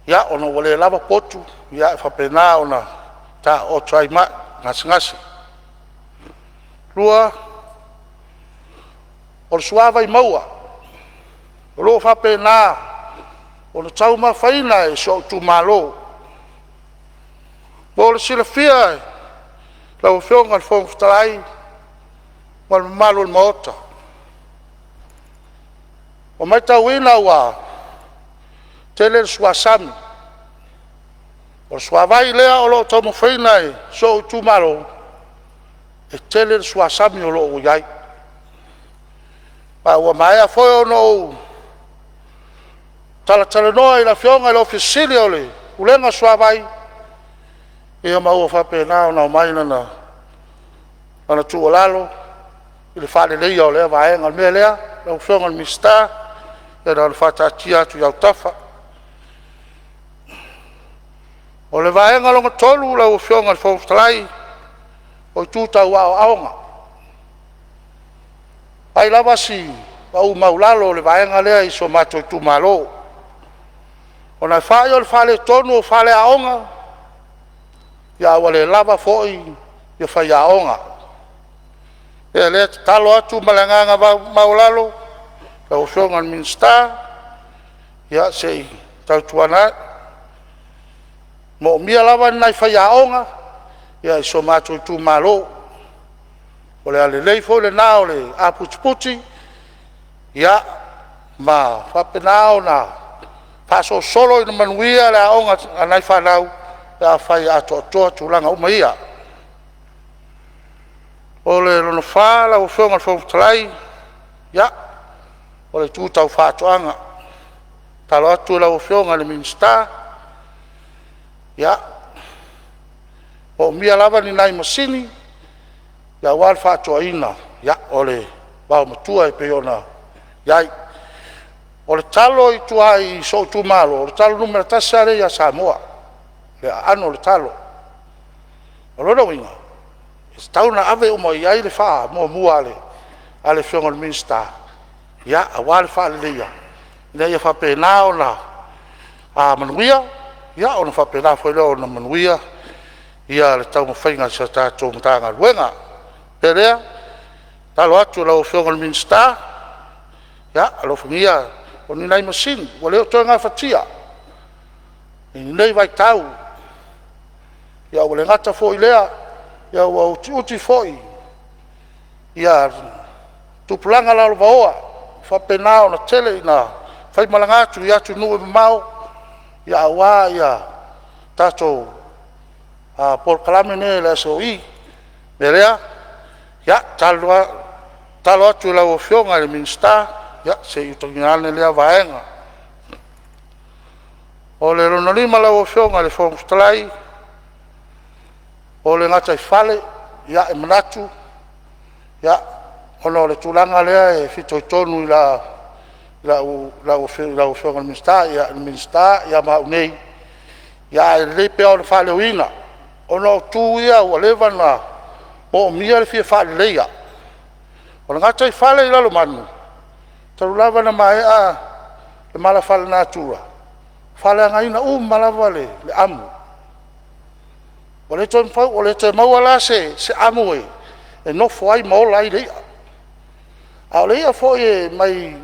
ia ona wale lava potu, ia e whapena ona ta o trai ma ngasi. Lua, o le suava i maua, o lo whapena, o le tau ma whaina e so tu malo. O le sila fia, lau whionga le whonga whatarai, ma le malo le maota. O mai tau ina ua, tele le suasami. O suavai lea o lo tau mawhaina e so tu malo, e tele le suasami o lo iai. Pa ua mai a foi o no tala noa i la whionga i la ofisili o le, ulenga suavai, e o maua whapena o na o maina na tu o lalo, i le whale leia o lea vaenga mea lea, la whionga le mista, e na le whatatia atu iau tafa. O le vaenga longa tolu la whionga le whautalai, o i tūtau ao aonga. Ai lava si, au maulalo le vaenga lea i so mato i tu malo. O na whae o le whale tonu o whale aonga, ia wale lava foi i whai aonga. E lea te talo atu malanganga maulalo, la whionga le minsta, ia se tautuana, mo mia lava nai whai aonga, ia i so mato i tu malo. O le ale leifo le nao le aputi, ia ma whapenao na whaso solo i na manuia le aonga anai whanau, ia whai ato atoa tūlanga uma ia. O le lono whala o whionga le whautalai, ia, o le tūtau whātoanga, talo atu la o whionga le minsta, ia, o mia lava ni nai masini, ia wal whātoa ina, ia, o le wau matua e peona, iai, o le talo i tua i so tu malo, o le talo numera tasare ia Samoa, le ano le talo, o lona winga, e tauna ave umo iai le wha, mua ale whionga le minsta, ia, a wale wha le leia, ina ia whapena o na manuia, ia, o na whapena whaile o na manuia, ia le tau mawhainga sa tātou matanga luenga, perea, talo atu lau whionga le minsta, ia, alo whangia, o ni nei masini, o leo toa ngā whatia, i nei vai tau, ia o le ngata fo i lea, ia ua uti fo i, ia tupulanga la lo vaoa, whapenao na tele na whai malangatu i atu nue mamau, ia awa ia tātou Paul Palemene Aso Lulu, merea, ia talo atu lau o whionga le minsta, ia se i tongingane lea vaenga. O le ronolima lau o whionga le whautalai, o le ngata i whale, ia e manatu, ia ono le tūlanga lea e whito i tonu i la o whionga le minsta, ia ma unei, ia e le pea o le whaaleuina. Ona o tū ia ua lewa na o mia le fia whaaleleia. O na ngata i whale i lalo manu. Taru lava na mai a le mala whale nā tura. Whale anga ina malava le amu. O le toi mpau, o le toi mauala se amu e nofo ai maola ai leia. A o leia fo e mai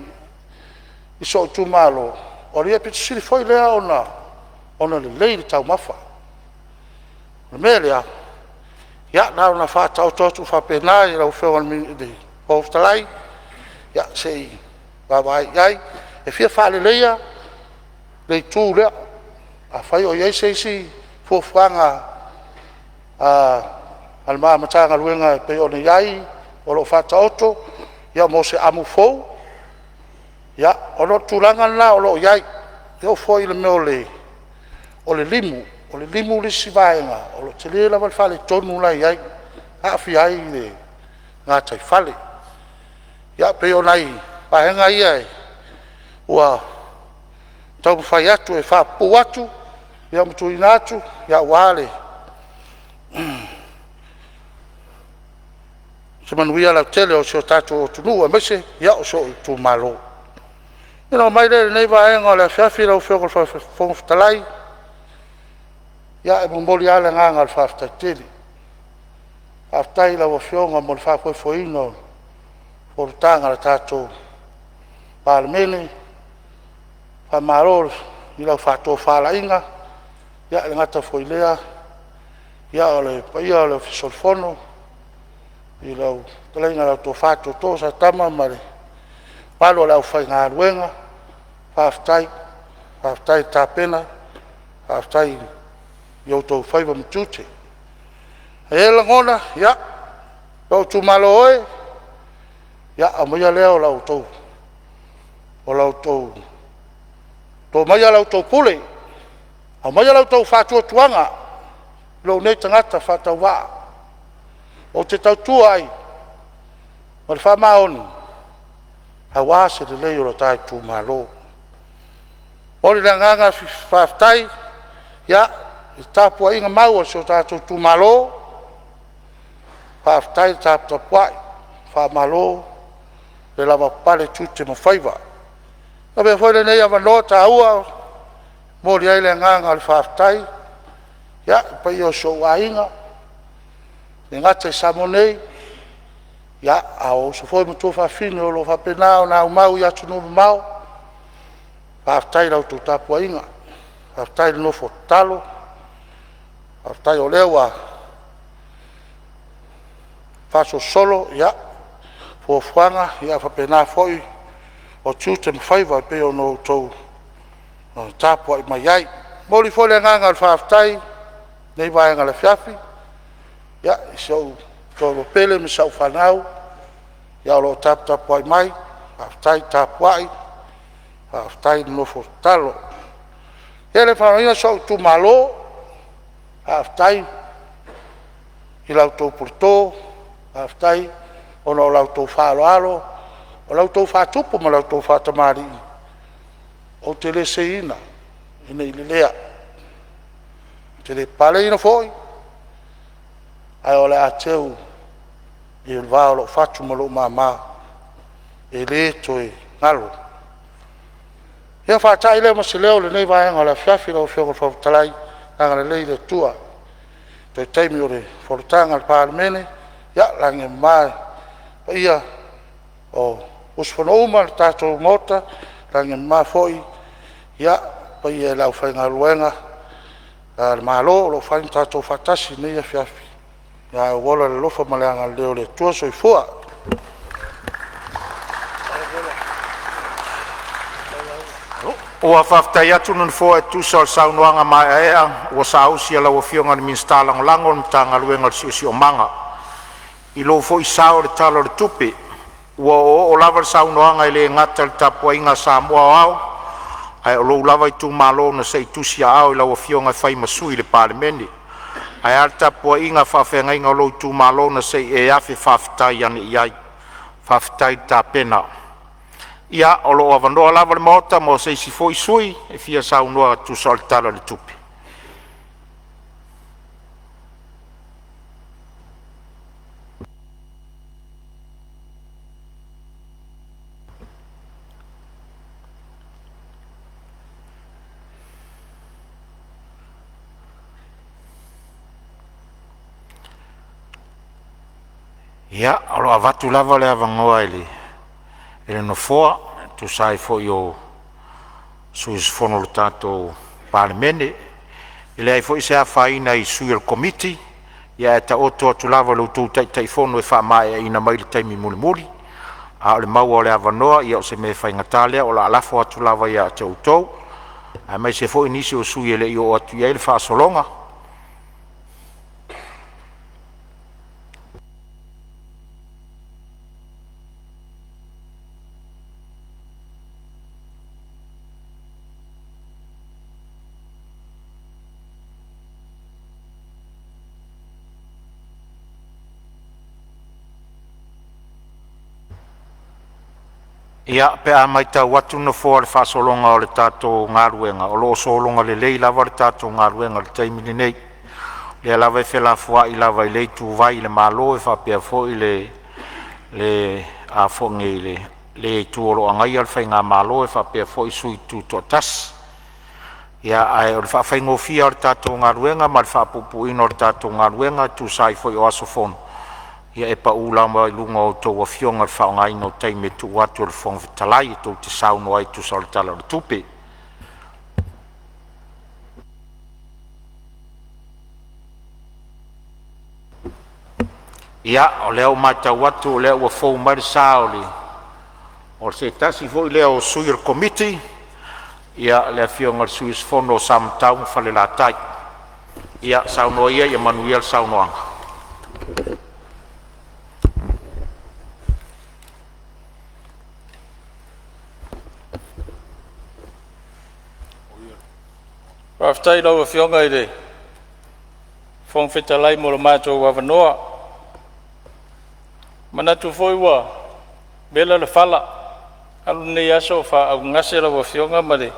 i so tu malo. O ria pitu siri foi lea ona le lei le tau mafa. Le mea lea, ia nao na whātau totu whapena i rau whio mi de Fonotaga, ia se i wawai iai, e fia whale leia, lei tū lea, a whai o iei seisi fuafanga al maa matanga luenga pe o ne iai, o lo whātau oto, ia mo se amu fou, ia ono tūranga na o lo iai, eo foi le meo o le limu le sivaenga, o lo te le lava le whale tonu la iai, haafi ai le ngā tai whale. Ia pe o nai, pahenga ia e, ua tau mwhai atu e whapu atu, ia mtu ina atu, ia wale. Se manuia lau tele o seo tatu o tunu, e mese, ia o seo tu malo. Ina o mai le nei vaenga o le fiafi lau whio kol Fonotaga, ia e mumoli ale nganga al whaftai tele. Whaftai lau o whionga mo le whafoi foino, Fonotaga le tātou Palemene, whamaror i lau whātou whalainga, ia le ngata foilea, ia o le paia o le fisolfono, i lau talainga lau tō whātou tō sa tama mare, palo lau whai ngā ruenga, whaftai tāpena, whaftai i au tō whaiva mtute. E langona, ia, lau tū malo oe, ia, a maia leo lau tō, o lau tō maia lau tō pule, a maia lau tō whātua tuanga, lau nei tangata whātau wā, o te tau tua ai, o le whamaoni, a wā se le leo la tai tū malo. O le nganga whaftai, ia, i tāpua inga mau o seo tātou tū malo, whaftai tāpuai, whamalo, le lava pale tūte ma whaiva. Na bea whaile nei awanoa tā ua, mōri ai le nganga le whaftai, ia, pai o so wainga, le ngata i samonei, ia, au so foi mutu whawhine o lo whapenao na umau i atu numu mau, whaftai lau tū tāpua inga, whaftai le nofo talo, whaftai o lewa, whaso solo, ia, fuafuanga, ia whapena foi, o tūte mwhaiva pe o no tau tāpua i mai ai. Mori foi le nganga le whaftai, nei vaenga le fiafi, ia, i sau tōro pele me sau whanau, ia o lo tāpua i mai, whaftai tāpua i, whaftai nofo talo. Ia le whanaina sau tū malo, whaftai, i lau tō purtō, whaftai, ono lau tō whāloalo, o lau tō whātupu ma lau tō whātamari, o te le seina, ina i le lea, te le pale ina foi, ai o le ateu, i le vāo lo whatu ma lo māmā, e le to e ngalo. Ia whātai le ma se leo le nei vaenga le fiafi lau whio kol Fonotaga, nanga le lei le tua, te teimi o le Fonotaga le Palemene, ia lange mai, pa ia o usfono uma le tātou mota, lange mai foi, ia pa ia lau whainga luenga, le malo lo whain tātou whatasi nei a fiafi. Ia wola le lofa maleanga leo le tua soifua. Ua whaftai atu nun fō e tusa o saunoanga mai ea, ua sa ausi ala ua fionga ni minsta langolango ni tanga luenga si o manga. I lo fo i sao le talo le tupe, ua o lava le saunoanga i le ngata le tapua inga Samoa au, ai o lo lava i tu malo na se i tusi a au i la ua fionga i whai masui le Palemene. Ai al tapua inga whawhenga inga o lo i tu malo na se i e afi whaftai ane iai, whaftai ta pena. Ia o lo avanoa lava le mota mo se si foi sui e fia saunoa tu sol talo le tupe. Ia, alo avatu lava le avangoa ele no foa, tu sai fo yo suis fono lo tato Palemene, ele ai fo i se a faina i sui al komiti, ia e ta oto atu lava lo tu tai fono e wha mai ina mai le taimi muli muli, a ole mau o le avanoa, ia o se me whai ngatalea, o la alafo atu lava ia te utou, a mai se fo inisi o sui ele i o atu ia ele wha solonga. Ia pe a mai tau atu na fo le whasolonga o le tato ngaruenga, o lo solonga le lei lava le tato ngaruenga le taimini nei. Le lava e whela fua i lava i lei tu vai le malo e whapea fo i le a fongi le tu oro angai al whainga malo e whapea fo i sui tu to tas. Ia ai o le whawhaingo fia o le tato ngaruenga, ma le whapupu ino o le tato ngaruenga tu sai fo i o aso fono. Ia e pa ulama i lunga o tau a fionga le whaonga ino taime tu watu le whong vitalai tau te sauno ai tu sa le tala le tupe. Ia o leo mai tau watu o leo ua fau mai le sao le o se tasi fo i leo sui le komiti ia le fionga le sui sfono o samtau fale la tai. Ia sauno ia manuia le sauno anga. Whaftai lau a whionga i re whong whetalai mo le mātou wawanoa. Manatu foi wa bela le whala alu nei aso wha au ngase lau a whionga ma le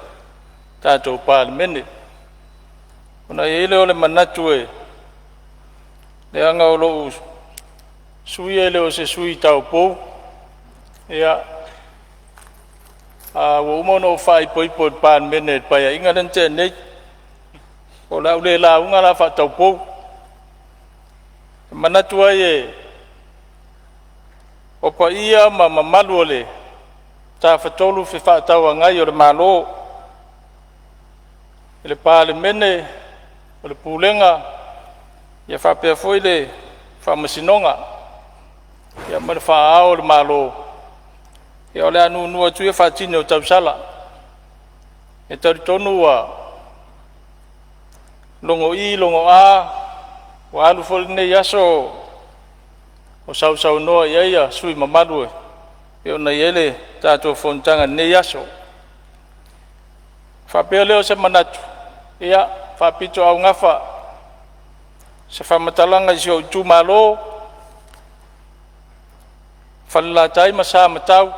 tātou Palemene. Ona i ele o le manatu e le anga o lou sui ele o se sui tau pou. Ia a wa umono o whai poipo le Palemene pai a inga rente nei. O la ule la unga la fa tau pou. Manatu ai e o pa ia ma mamalu ole ta fatolu fe fa tau ngai o le malo. Le Palemene o le pulenga ia fa pe foi le fa masinonga. Ia ma fa ao le malo. Ia ole anu nu tu fa tino o tau sala. E tau tonu wa longo i longo a wa alu fol nei aso o sau noa ia sui mamalu e ona ele tato Fonotaga nei aso fa pele o se manatu ia fa pito au ngafa se fa matalanga i o tu malo fa la tai masa matau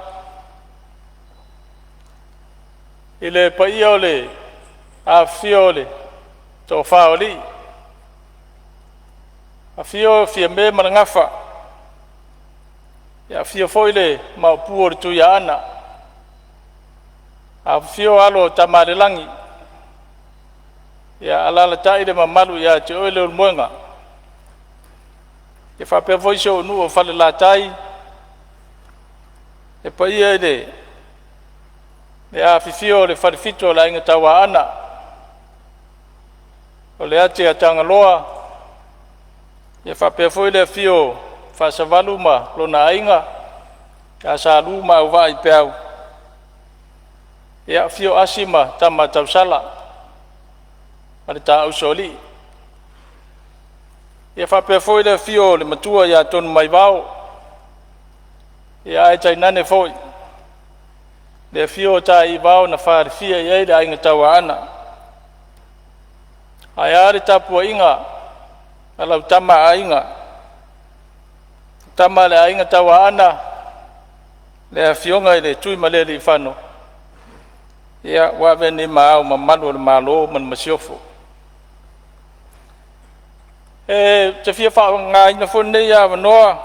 ile pa iole a fiole to faoli a fio me mangafa ya fio foile ma puor tu ya ana a fio alo tamarelangi ya alala taide mamalu ya te ole moenga e fa pe voice o nu o fale la tai e pa ia de ya fio le farfito la inga tawa ana o le ate atanga loa ia whapea foi le fio whasavalu ma lona ainga ka sa luma au vai peau ia fio asima tama tausala ma le ta ausoli ia whapea foi le fio le matua ia tonu mai vau ia ai tainane foi le fio ta i vau na wharifia ia le ainga tawa ana ai ari tapu inga alau tama ainga tama le ainga tawa ana le fionga le tui male li fano ia wa veni mau mamalu le malo man masiofo e te fia fa nga ina fone ia vanoa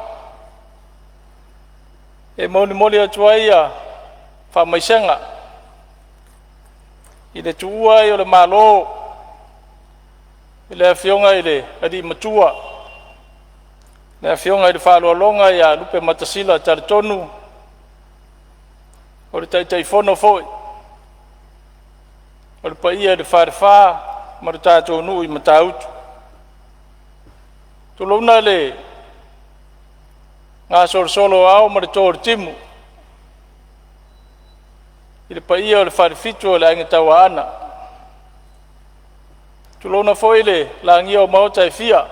e moli atuaia fa maisenga ile tuua i le malo ile fionga ile adi matua Na fionga i whāloalonga ia lupe matasila tari tonu. O le taitai fono foi. O le paia le whārewha ma le tātou nui ma tāutu. Tulauna le ngā solo au ma le tōre timu. I le paia o le whārefitu o le ainga taua ana. Tulauna foi le langia o maota e fia.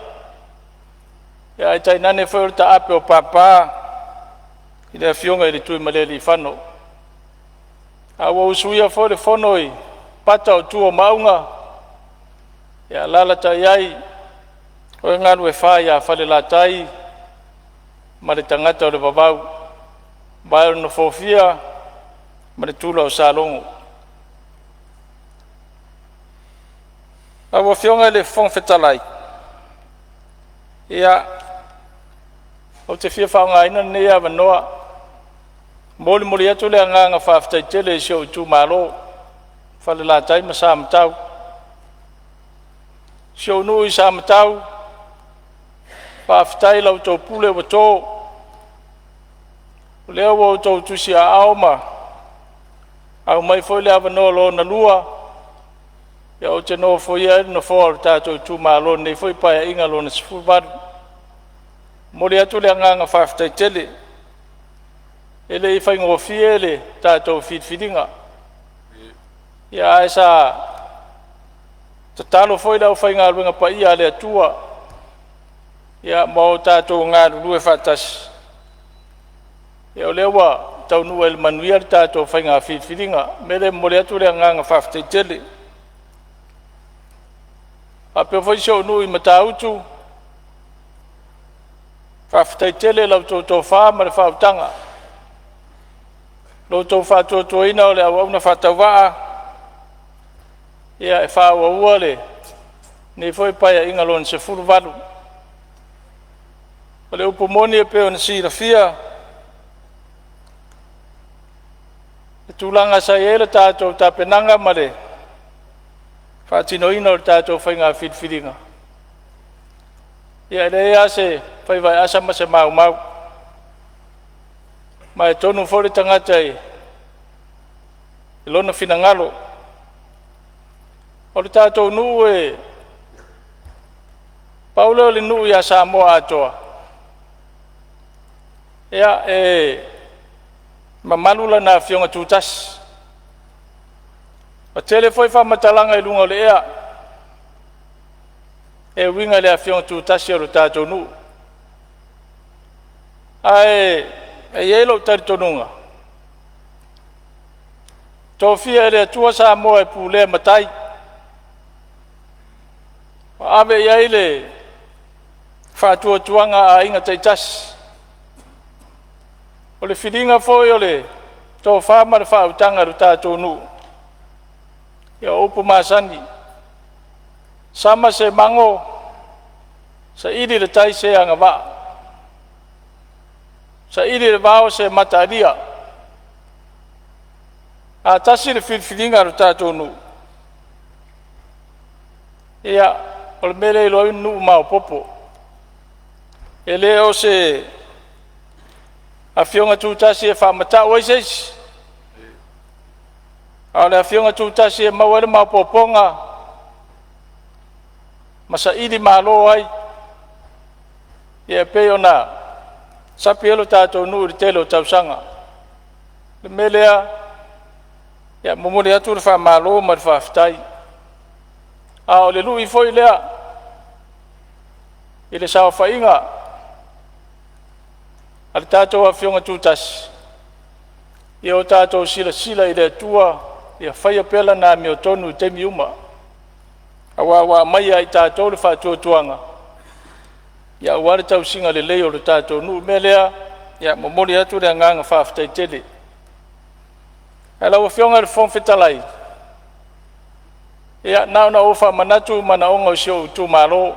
Ia ai tai nane foi o ta ape o papa. I le fionga i le tui malele i whano. Awa usuia foi le fono i pata o tua maunga. Ia lalata iai. O e ngaru e wha ia whale la tai. Ma le tangata o le babau. Baero no fofia. Ma le tula o salongo. Awa fionga le fong fetalai. Ia o te fia whaungaina nei a wanoa. Moli atu le anganga whaftai tele i sio utu malo. Whale la tai ma sa matau. Sio nui sa matau. Whaftai lau tau pule wa tō. Lea wa tau tusi a aoma. Au mai foi le awanoa lo na lua. Ia o te no foi e no fōr tātou utu malo nei foi pai a inga lo na sifubaru. Mori atu le anganga whaftai tele. Ele i whaingo fie le tātou whitwhiringa. Ia ai sa tatalo foi lau whainga ruenga pa ia le atua. Ia mau tātou ngā rurue whatasi. Ia o lewa tau nua ele manuia le tātou whainga whitwhiringa. Mele mori atu le anganga whaftai tele. A peo foi sio nui matautu. Whaftai tele lau tō wha ma le whautanga. Lo tō wha tō ina o le awauna whatawaa. Ia e whaua ua le. Nei foi pai a inga lona se furu walu. O le upomoni e peo na sira fia. E tūlanga sa e le tātou tāpenanga ma le. Whaatino ina o le tātou whainga whitwhiringa. Ia le ea se whaiwai asa ma se mau. Ma e tonu fore tangata e lona fina ngalo. O le tātou nuu e Paule o le nuu ia Samoa atoa. Ia e mamalula na fionga tūtasi. O tele foi whamatalanga i lunga o le ea. E winga le a fionga tūtasi o le tātou nuu. Ai e yelo tari tonunga. Tō fia ele atua Samoa e pūlea matai. O ave iai le whātua tuanga a inga teitasi. O le whiringa foi o le tō whāma le whāutanga ru tātou nuu. Ia upu masani. Sama se mango. Sa iri le tai se anga waa. Sa iri le vao se mataria. A tasi le whiringa ru tātou nuu. Ia o le mele i loi nuu mau popo. E le o se a fionga tūtasi e whamata oi seisi. A le a fionga tūtasi e mawere mau poponga. Masa iri malo ai. Ia peo na sapi elo tātou nuu ri telo tausanga. Le melea ia momore atu le whamalo ma le whaftai. A o le lui foi lea. I le sao whainga. A le tātou a fionga tūtasi. Ia o tātou sila i le tua. Ia whaia pela nā meo tonu te miuma. A wā mai ai tātou le whātua tuanga. Ia wāre tau singa le leo le tātou nuu melea. Ia momori atu le nganga whaftai tele. A lau a fionga le whonwhetalai. Ia nao na ofa manatu mana onga sio utu malo.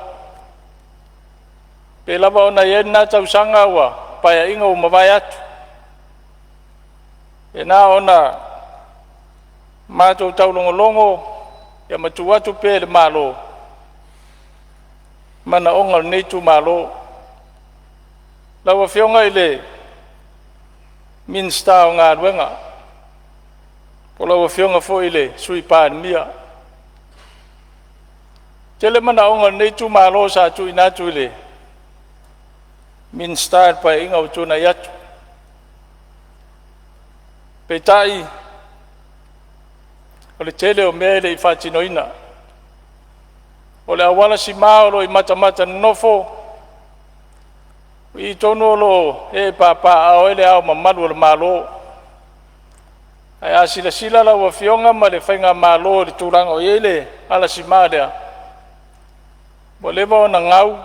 Pe lava ona ien nā tau sanga ua. Paya inga o mawai atu. E nā ona mātou tau longo. Ia matu atu pe le malo. Mana onga nei tu malo. lawa fionga ile minsta o ngā ruenga. Po lawa fionga fo ile sui pānia. Tele mana onga nei tu malo sa tu inatu ile minsta pa inga utuna yatu. Petai ole tele o mele I whatinoina. Ole awala si maolo I mata nofo. I tono lo e papa a ele au mamalu le malo. Ai asila la wa fionga ma le fainga malo le turanga o ele ala si madea. Mo le va na ngau.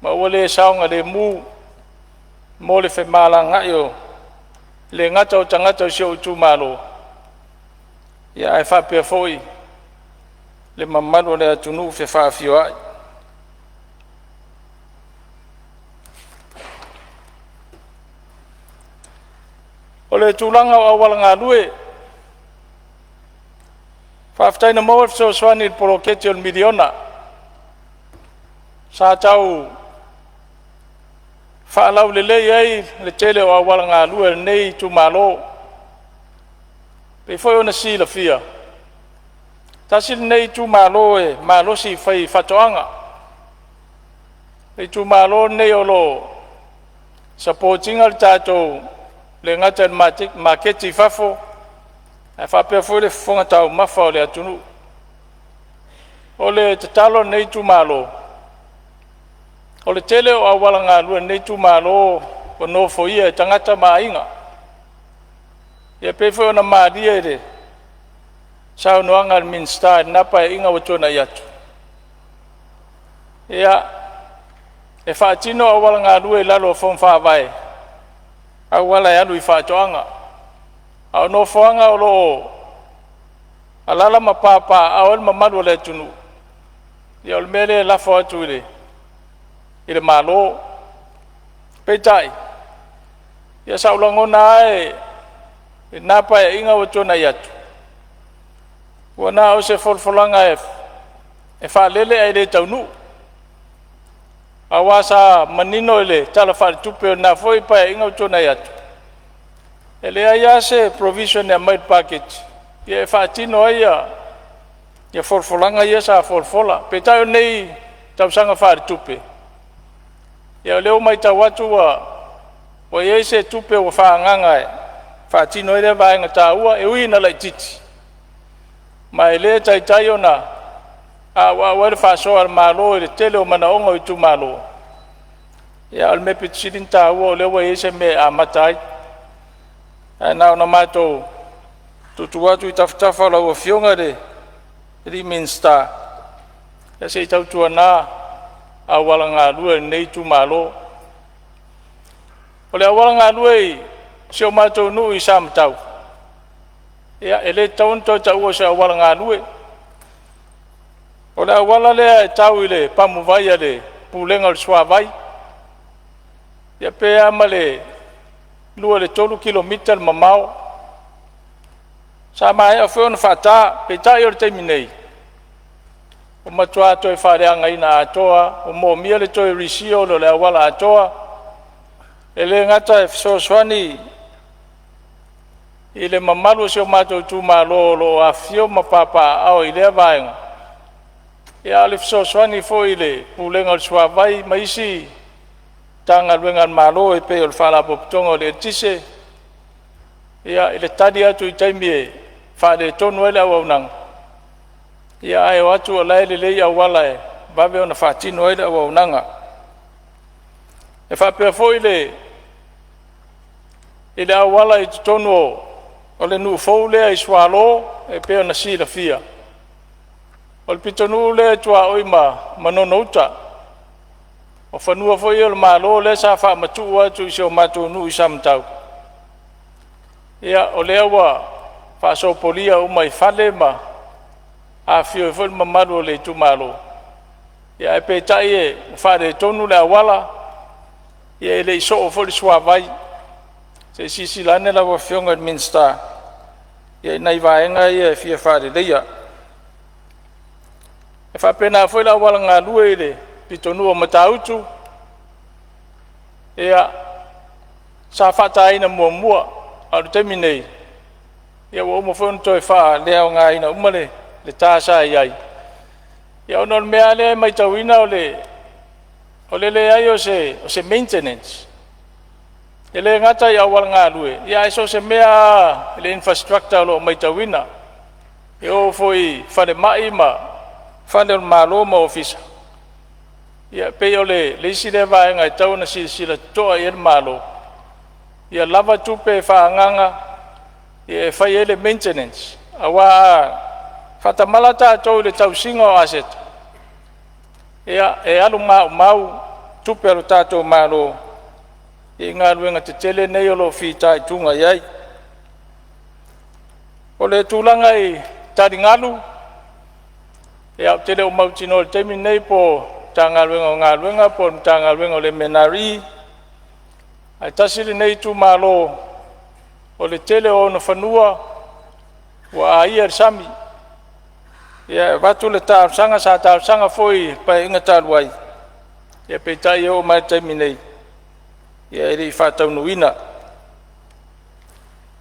Ma ole saunga le mu mo le fe mala ngayo. Le ngata o tangata o sio tu malo. Ya ai fa pe foi. Le mamalu le atunu fe fa fio ai. Ole tulanga o awal ngalue. Faftai na mo so swani proketio miliona. Sa tau fa lau le ai le tele o awal ngalue nei tu malo. Pe foi ona si la fia. Tasil nei tu malo e malo si fai fatoanga. Pe tu malo nei olo supporting al tato le ngata maketi fafo e fa pe foi le fonga tau mafa le atunu. Ole tatalo nei tu malo. Ole tele o awala ngalue nei tu malo o no foi e tangata mainga. Ia pe foi ona madia de sao no angal minsta napa inga wotona yatu. Ia e fa tino awala ngalue lalo fon fa vai. Awala ya lui fa toanga. Au no foanga o lo alala mapapa awal mamadu le tunu. Ia ol mele la fo tuile. Ile malo petai. Ia sa ulangona e napa inga wotona yatu. Wana o se folfolanga e fa lele ai le taunu. Awasa manino ile tala fa tupe na foi pa inga wotona yatu. Ele aya se provision ya made package. Ia fa tino ia ia folfolanga ia sa folfola. Petai nei tausanga fa tupe. Ia leo mai tawatu wa ia se tupe wa fa nganga fa tino ile va nga taua e ui na lai titi. Mai le tai ona wa fa so al malo le tele o mana onga itu malo. Ia al me pitsidin taua le wa ia se me amatai. Na ona mato tutuatu itaftafa la wa fionga de ri minsta. Ya se tautua na awala ngalue nei tu malo. Ole awala ngalue sio mato nu isam tau. Ya ele taun to tau se awala ngalue. Ole awala le tau ile pamuvai le pulenga swavai. Ya pe amale lua le tolu kilometer mamau. Sama e foi on fata pe tai or terminei. O matua to e fareanga ina atoa, o mo mia le to e risio lo le awala atoa. Ele ngata e so swani ile mamalu se o mato tu malo lo afio mapapa au ile vaenga. Ya le so swani fo ile pulenga swavai maisi tanga luengan malo e pe o fala poptongo le tise. Ya ile tadi atu itaimie fa de tonu ele au nang. Ia ai watu lai le ia wala e babe ona fatino ile au nanga. E fa pe fo ile awala I tonu o le nu fo le ai swalo e pe ona si la fia. O le pitonu le tua oima manonouta. O fanua fo ile malo le sa fa matu atu so matu nu isam tau. Ia o le wa fa so polia o mai fale ma a fio fo mamalo le tu malo. Ia e pe tai e fa de tonu le awala. Ia le so fo le swavai. Se sisi lane la wa fionga minsta. Ia nai vaenga ia fia fare leia. E fa pena foi la wala nga lue le pitonu o matautu. ia sa whataina mua aru temi nei ia wa umo whonu toi wha leo ngā ina umale le tāsa iai ia ono mea le mai tauina o le ai o se maintenance ele ngata ia awal ngā lue ia iso se mea le infrastructure lo mai tauina ia foi whane mai ma whane malo ma ofisa ia pe o le isi le vai ngai tau na sila toa ia malo ia lava tupe whaanganga ia whai ele maintenance awa whatamala tātou le tausinga o asset ia alu mau tupe alo tātou malo ia ngā ruenga te tele nei o lo whita i tunga iai o le tūlanga i taringalu ia tele o mautino le temi nei po tā ngā ruenga po tā ngā ruenga o le menari ai tasiri nei tu malo o le tele o na whanua wa aia sami ia watu le tāusanga sa tāusanga foi pa inga tāruai ia peitai o mai temi nei ia eri whatau nuina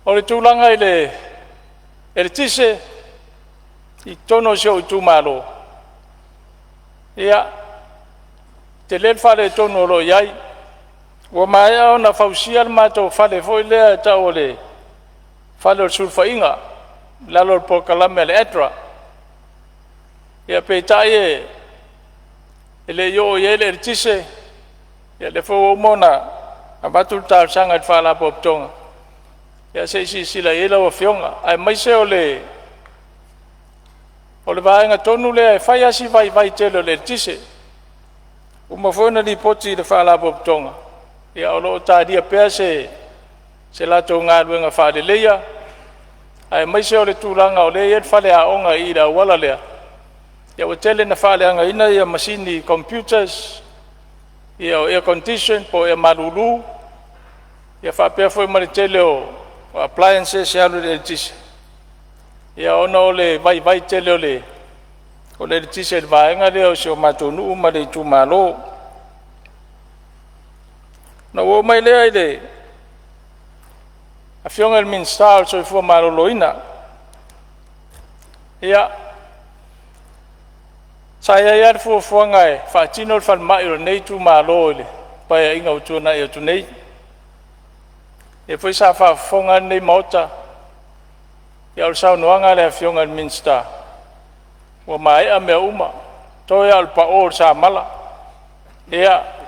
o le tūlanga i le tise i tono sio i tu malo ia te le whare tono lo iai wa mai au na fausia ma to fale foi le ta ole fale sulfa inga lalo po kalame le etra ia pe taie ele yo ele tise ia le fo mona abatul ta sanga fala pop tonga ia se si sila ela o fionga ai mai se ole vai nga tonu le fai asi vai telo le tise uma fona di poti le fala pop tonga ia olo ta dia pe se la to nga luenga fa de leia ai mai se ole tulanga ole ia fale a onga ida wala le ia o tele na fale anga ina ia machine computers ia air condition po ia malulu ia fa pe foi mari tele o appliances ia le tise ia ona ole vai tele ole tise vai nga le o se matonu ma le tu malo na wo mai le ai a fionga el min stal so fu malo loina ia saya ia fu ngai fa tino fa mai ro nei tu malo le pa inga utu na ia tu nei e foi sa fa fonga nei mota ia o sa no nga le fionga el min sta wo mai a me uma to ia al pa o sa mala ia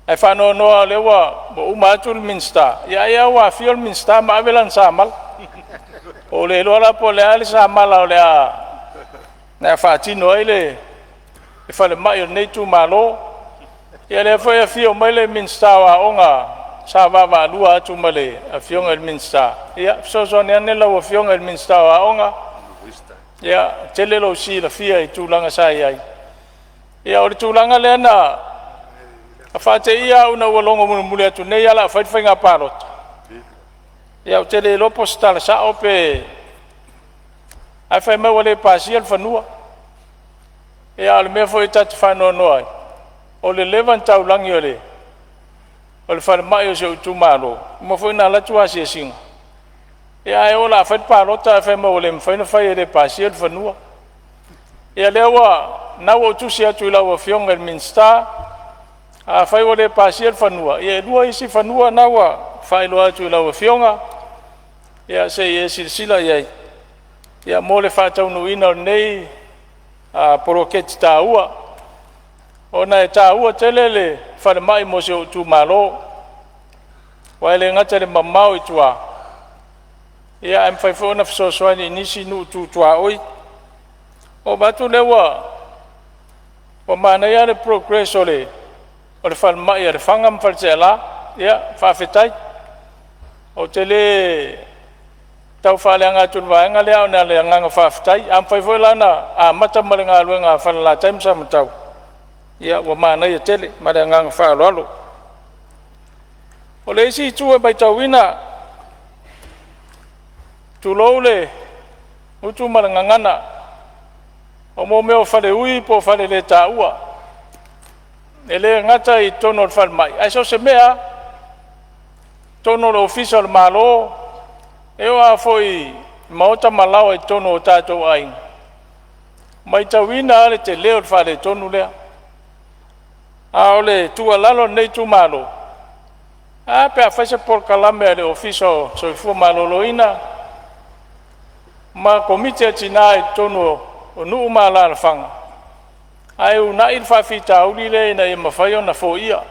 ai fa no le wa bo umatul minsta ia wa fiol minsta ma velan samal o le lo la po le al samal o le a na fa ti no ile e fa le mai nei tu malo ia le fa fio mai le minsta wa onga sa va lua tu male a fiong el minsta ia so ne lo fiong el minsta wa onga ia tele lo si la fia i tu langa sa ia o tu langa le na a fate ia una walongo mule atu nei ala fai nga parot ia o tele lo postal sa ope ai fai me wale pasial fanua ia al me foi tat fano noi o le levanta ulangi ole o le fai mai o se tu malo mo foi na la tua se sing ia e ola fai parota fai me wale fai no fai le pasial fanua ia lewa na wo tu se atu la wo fiong el minsta a fai wale pasial fanua ia lua isi fanua nawa fai lo atu la fionga ia se ia silsila ia mole fa tau no ina nei a poroket taua ona e taua telele fa mai mo se tu malo wale ngata le mamau i tua ia am fai fona so so ni nisi nu tu tua oi o batu lewa o mana ia le progress ole o le falma ia le fangam falsela ia fa fetai o tele tau fale anga tu vaenga le ona le anga fa fetai am fai foi lana a mata malenga luenga fa la time sam tau ia o mana ia tele malenga fa lolo o le si tu e bai tawina tu lole utu malenga ngana o mo meo fale ui po fale le taua ele ngata I tono le whalmai. Ai so se mea, tono le official malo, e oa foi maota malawa I tono o tātou ainga. Mai tawina ale te leo le whale tonu lea. A ole tua lalo nei tu malo. A pe a whaise por kalame ale official so I fua malo loina. Ma komite atina I tono o nuu mala na whanga. Ai una il whawhita aulile na I mawhaio na fo ia.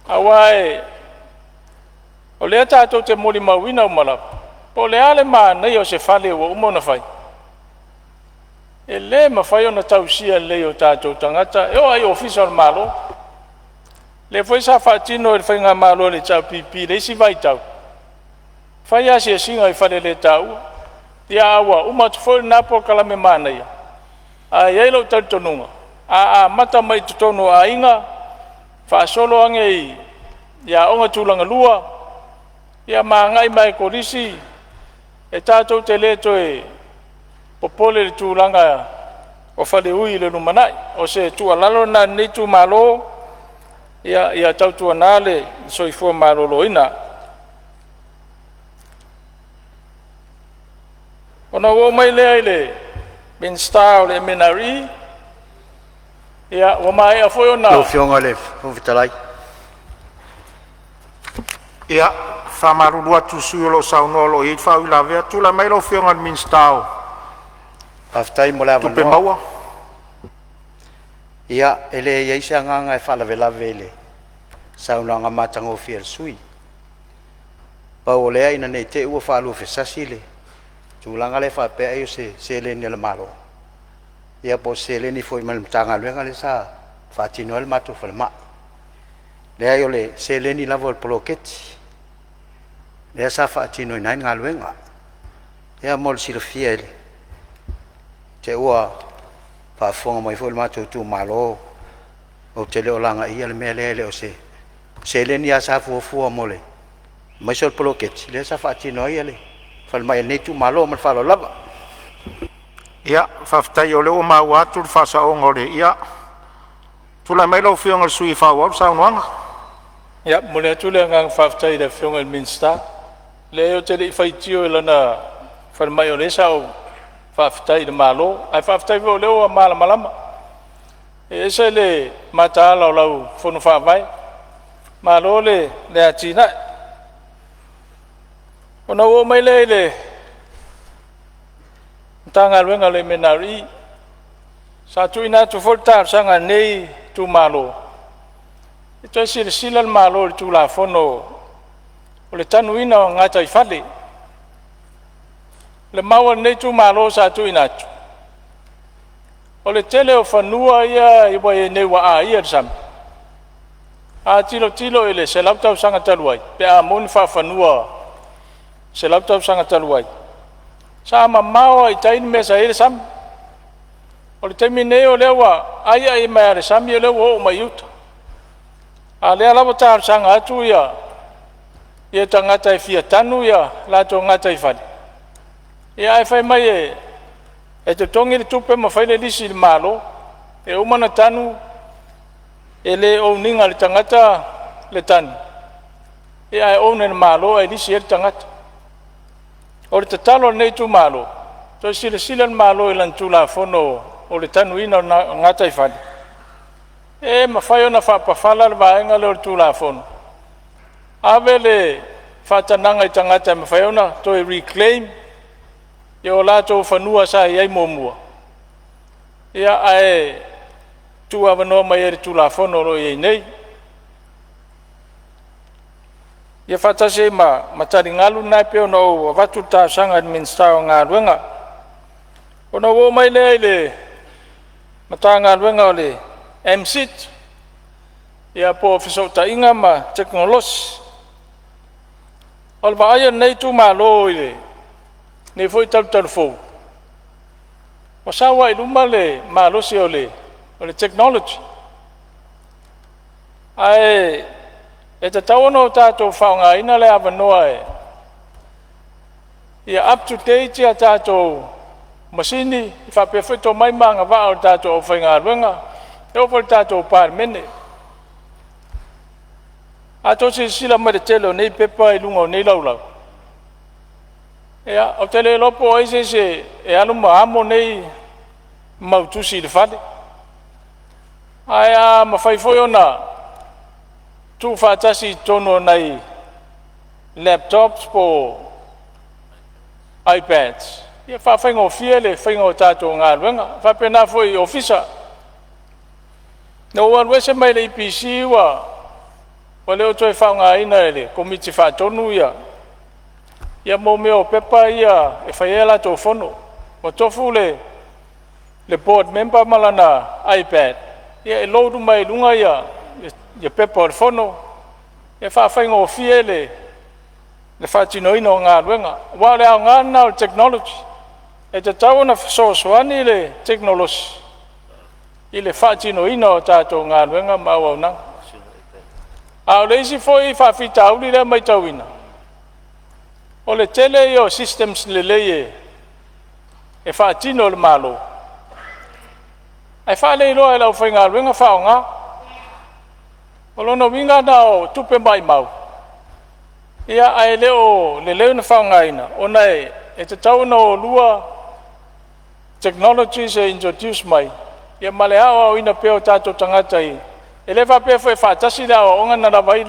Awai, o lea tātou te mori mawina umalapa. Po le ale maa nei o se whale o umona whai. E le mawhai o na tausia le o tātou tangata. E o ai official malo. Le foi sa whaatino e whainga malo le tau pipi le isi vai tau. Whai asi e singa I whale le tau. Ia awa, umatu foi napo kalame maa nei. A yeilo tau tonunga. A mata mai tutono a inga. Whaasolo ange I. Ia onga tūlanga lua. Ia maa ngai mai korisi. E tātou te leto e popole le tūlanga o whale ui le numanai. O se tua lalo na nei tu malo. Ia tau tua nale so I fua malo loina. Ona o mai lea ile ben style le menari. Ia o mai a foi ona. Lo fionga le fuvitalai. Ia, whamarurua tusu lo saunolo I whau la vea tula mai lo whionga minstao. Aftai mo la Tupe maua. Ia, ele ia isa nganga e whalawelave ele. Saunanga matango fiel sui. Pau lea ina nei te ua whalu fesasi le. Tūlanga le whapea e o se leni le malo. Ia po se leni foi malimtanga luenga le sa whatino el matu whalema. Lea yo le se leni lavo el poloketi. Lea sa whatino inain ngā luenga. Ia mol silofia ele. Te ua whafonga mai foi matu tu malo. O te leo langa ia le mea lea le o se leni a sa fuafua mole. Mai sol poloketi. Lea sa whatino ia le. Whalmai nei tu malo man whalo lava. Ia, whaftai o leo mau atu le whasaonga o le ia. Tula mai lo whionga sui whau au saunuanga. Ia, mole atu le ngang whaftai le whionga il minsta. Le o te li whaitio lana whalmai o le sao whaftai le malo. Ai whaftai o leo a mala malama. E ese le mataala o lau whono whawai. Malo le atina. Ona o mai le tanga luenga le menari sa tu ina tu voltar sanga nei tu malo ito sila malo tu la fono o le tanu ina ngata I fale le maua nei tu malo sa tu ina tu o le tele o fanua ia I wa nei wa a ia sam a tilo ele se laptop sanga taluai pe a mon fa fanua se laptop sanga taluai sama mau I taini mesa ele sam o le temine o lewa aia I mai sam ia lewa o mai uta a lea lava tar sanga atu ia tangata I fia tanu ia lato ngata I fale ia ai fai mai e te tongi le tupe ma fai le lisi le malo e umana tanu ele o ninga le tangata le tanu ia ai o ne malo e lisi ele tangata o le tatalo nei tu malo. To sila malo I lan tu la fono o le tanu ina ngata I fale. E mawhai ona whapawhala le vaenga le o tu la fono. Ave le whatananga I tangata mawhai ona to reclaim e o lato whanua sa I ai momua. Ia ae tu awanoa mai ere tu la fono ro I nei. Ia whatase matari ngalu nai pe ona o watu ta sanga minsta o ngā ruenga. Ona o mai le mata ngā ruenga o le MSIT. Ia po fiso ta inga ma teknolosi. O le vaaya nei tu malo ile. Nei foi talu fou. O sawa I luma le malo si o le technology. Ai e te tauano o tātou whaonga ina le awanoa e. Ia up to date ia tātou masini I whapewhito mai manga wā o tātou o whainga ruenga. e o fo tatou Palemene a to se sila ma de telo nei pepa I lunga nei laulau ia o tele lopo ai se e alu maamo nei mautusi le fale aia mafai foi ona tu fatasi tono nai laptops po iPads ia fa faingo fiele faingo tato ngaluenga fa pena foi ofisa no wan wese mai le PC wa le o toi fa nga ina le komiti fa tonu ia mo meo pepa ia e faela to fono o tofu le board member malana iPad ia e loadu mai lunga ia pepa o fono ia fa faingo fiele le fatino ino nga luenga wa le nga na technology e te tau na sosoani le technology I le fatino ino tato nga luenga maua nang a le isi foi fa fitau le mai tauina o le tele yo systems le e fatino le malo ai fa le lo la foi nga luenga fa nga o lo no winga na o tupe mai mau ia ai leo le na fa nga ina ona e te tau no lua technology se introduce mai ia male o ina peo tato tangata e le va pe foi fatasi la o nga na vai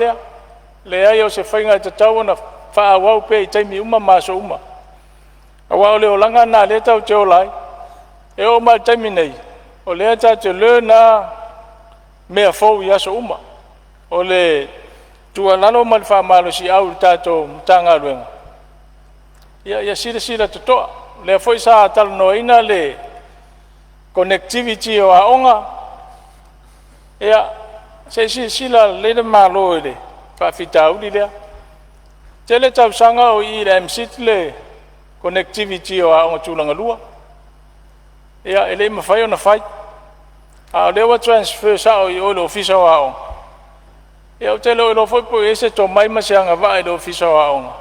le ai o se fainga te tau na fa wa pe taimi uma maso uma awa le o langa na le tau te olai e o mal taimi nei o le ta te le na me fo ia so uma o le tua lalo mal fa malo si au tato tanga luenga ia sila to le foi sa tal no ina le connectivity o aonga ia se sila le malo le fa fitau le tele tau sanga o I le MCT le connectivity o aonga tulanga lua ia ele mafai ona fai a le wa transfer sa o le officer o aonga ia o tele o lo foi po ese to mai masianga va le officer o aonga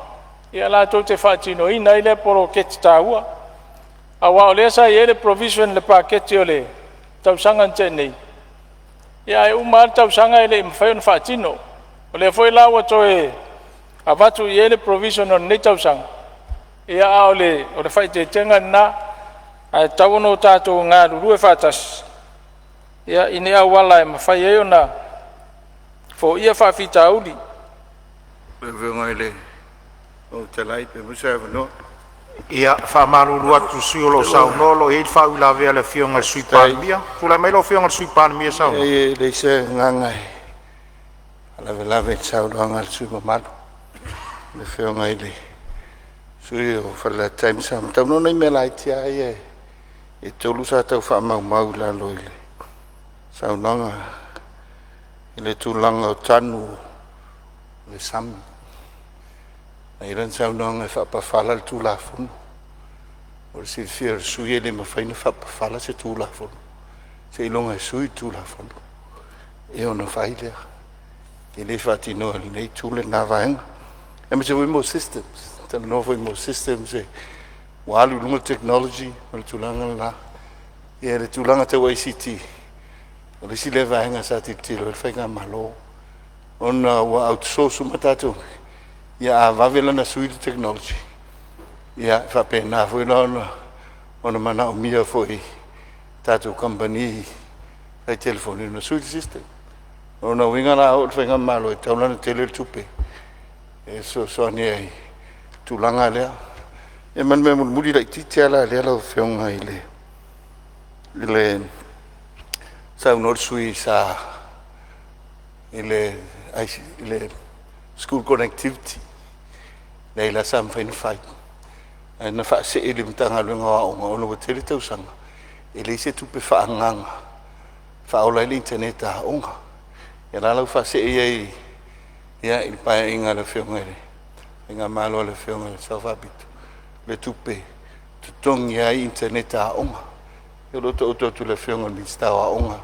ia la to te fatino ina ile poro ket taua awa o le sa ele provision le package o le tau sanga nei ia e uma tau sanga ele mafai ona fatino o le foi la wa to avatu ele provision on nei tau sanga ia o le fai te tenga na a tau no tato nga lulu e fatas ia ine awala e mafai e ona fo ia fa fita uli le venga ele o te lai pe musa no ia fa malulu atu siolo sau nolo e fa ula vea le fionga sui palmia fula mai lo fionga sui palmia sau e le se ngangai ala vela sau ngal sui malo le fionga ele sui o fala time sam tau no nei mela tia e tolu sa tau fa mau la loile sau nanga ele tulanga o tanu le sam ai ran sau nanga fa pa fala tu la fun o si fier sui ele ma faina fa pa fala se tu la fun se longa sui tu la fun e ona faile ele fatino nei tu le navaeng e me se mo systems the novo mo systems e walu lunga technology o tulanga la e le tulanga te ICT o le si leva hanga sa titilo e whainga malo ona wa outsource matatu ia vavela na suite technology ia fa pena foi ona mana o mia foi tatu company ai telefone no suite system ona winga la o whainga malo e taulana tele tupe e so ni tulanga lea e man me muri la titiala le la feonga ile sa unor sui sa ile school connectivity nei la sam fain fight na fa se ele mtanga lunga o no tele tau sanga ele se tu pe fa nganga fa ola internet a onga ya la fa se ia il pa inga la feonga inga malo le feonga le salvabit le tupe tutongi a internet a onga yo lo to le feonga mi sta a onga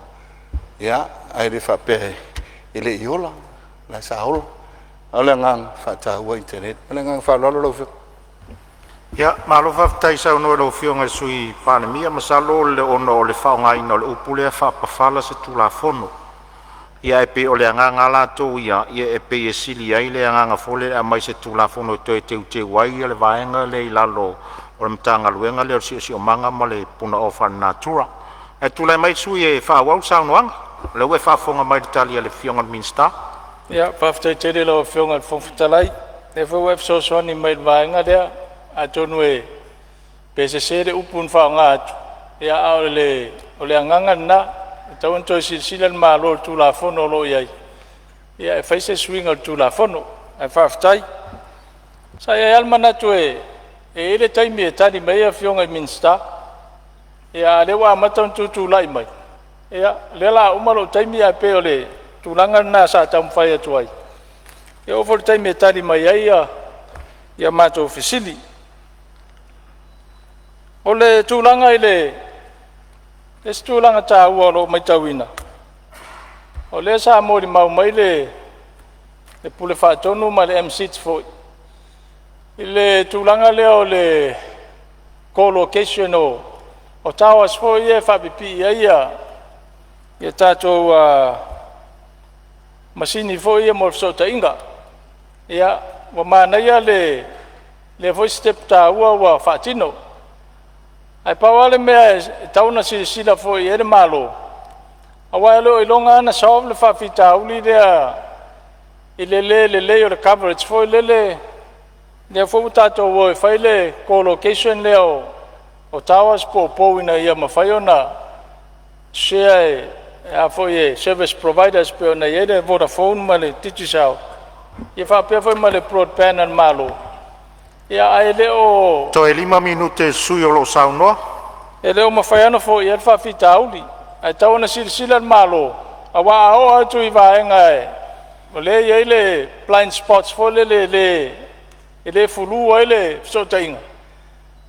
ya ai le fa pe ele yola la sa holo ala ngang fa ta wa internet ala ngang fa lo Ia, malo whaftai sau no lo fionga sui Palemene masalo le ono o le whaongaina o le upule a whapawhala se tula fono. Ia e pe o le anganga lato ia e pe e sili ai le anganga fole a mai se tula fono te te wai le vaenga le ilalo o le mtanga luenga le o si o manga ma le puna o natura. E tula mai sui e whawau sau noanga. Le ue whafonga mai tali le fionga minsta. Ia, whaftai tere lo fionga le fonfutalai. E whau so soani mai le vaenga lea. A tonu e pese sere upun whaonga atu. Ia au o le anganga na. Tau anto sila malo tula fono lo iai. Ia e whaise swinga tula fono. E whaftai. Sa ia almana tu e ele taimi e tani mai a fionga i minsta. Ia lewa amata tulai mai. Ia lela umalo taimi a pe o le tulanga na sa tamwhai atu ai. Ia ofo le taimi e tani mai ai ia mato fisili. O le tūlanga i le tūlanga tā ua lo mai tauina. O le sa mōri mau mai le pule whaatonu ma le M6 foi. I le tūlanga leo le co-location o tauas foi e whapipi ia tātou masini foi e mōr sota inga. Ia wa mānaia le voice step tā ua whaatino. Ai pawale mea tauna sila foi ere malo. Awa lo ilonga ana saof le fafita uli lea le o le coverage foi le fo tato wo fai le co-location leo o towers po ina ia mafai ona share a foi service providers pe ona ia Vodafone ma le Titisau. Ia fa pe foi ma le broadband an malo. Ia ai leo To e 5 minute sui o lo sau noa. E leo mawhaiana fo i alfa fita auli. Ai tau na sila malo. Awa ao atu i vaenga e. O le iei le blind spots fo le fulu ai le sota inga.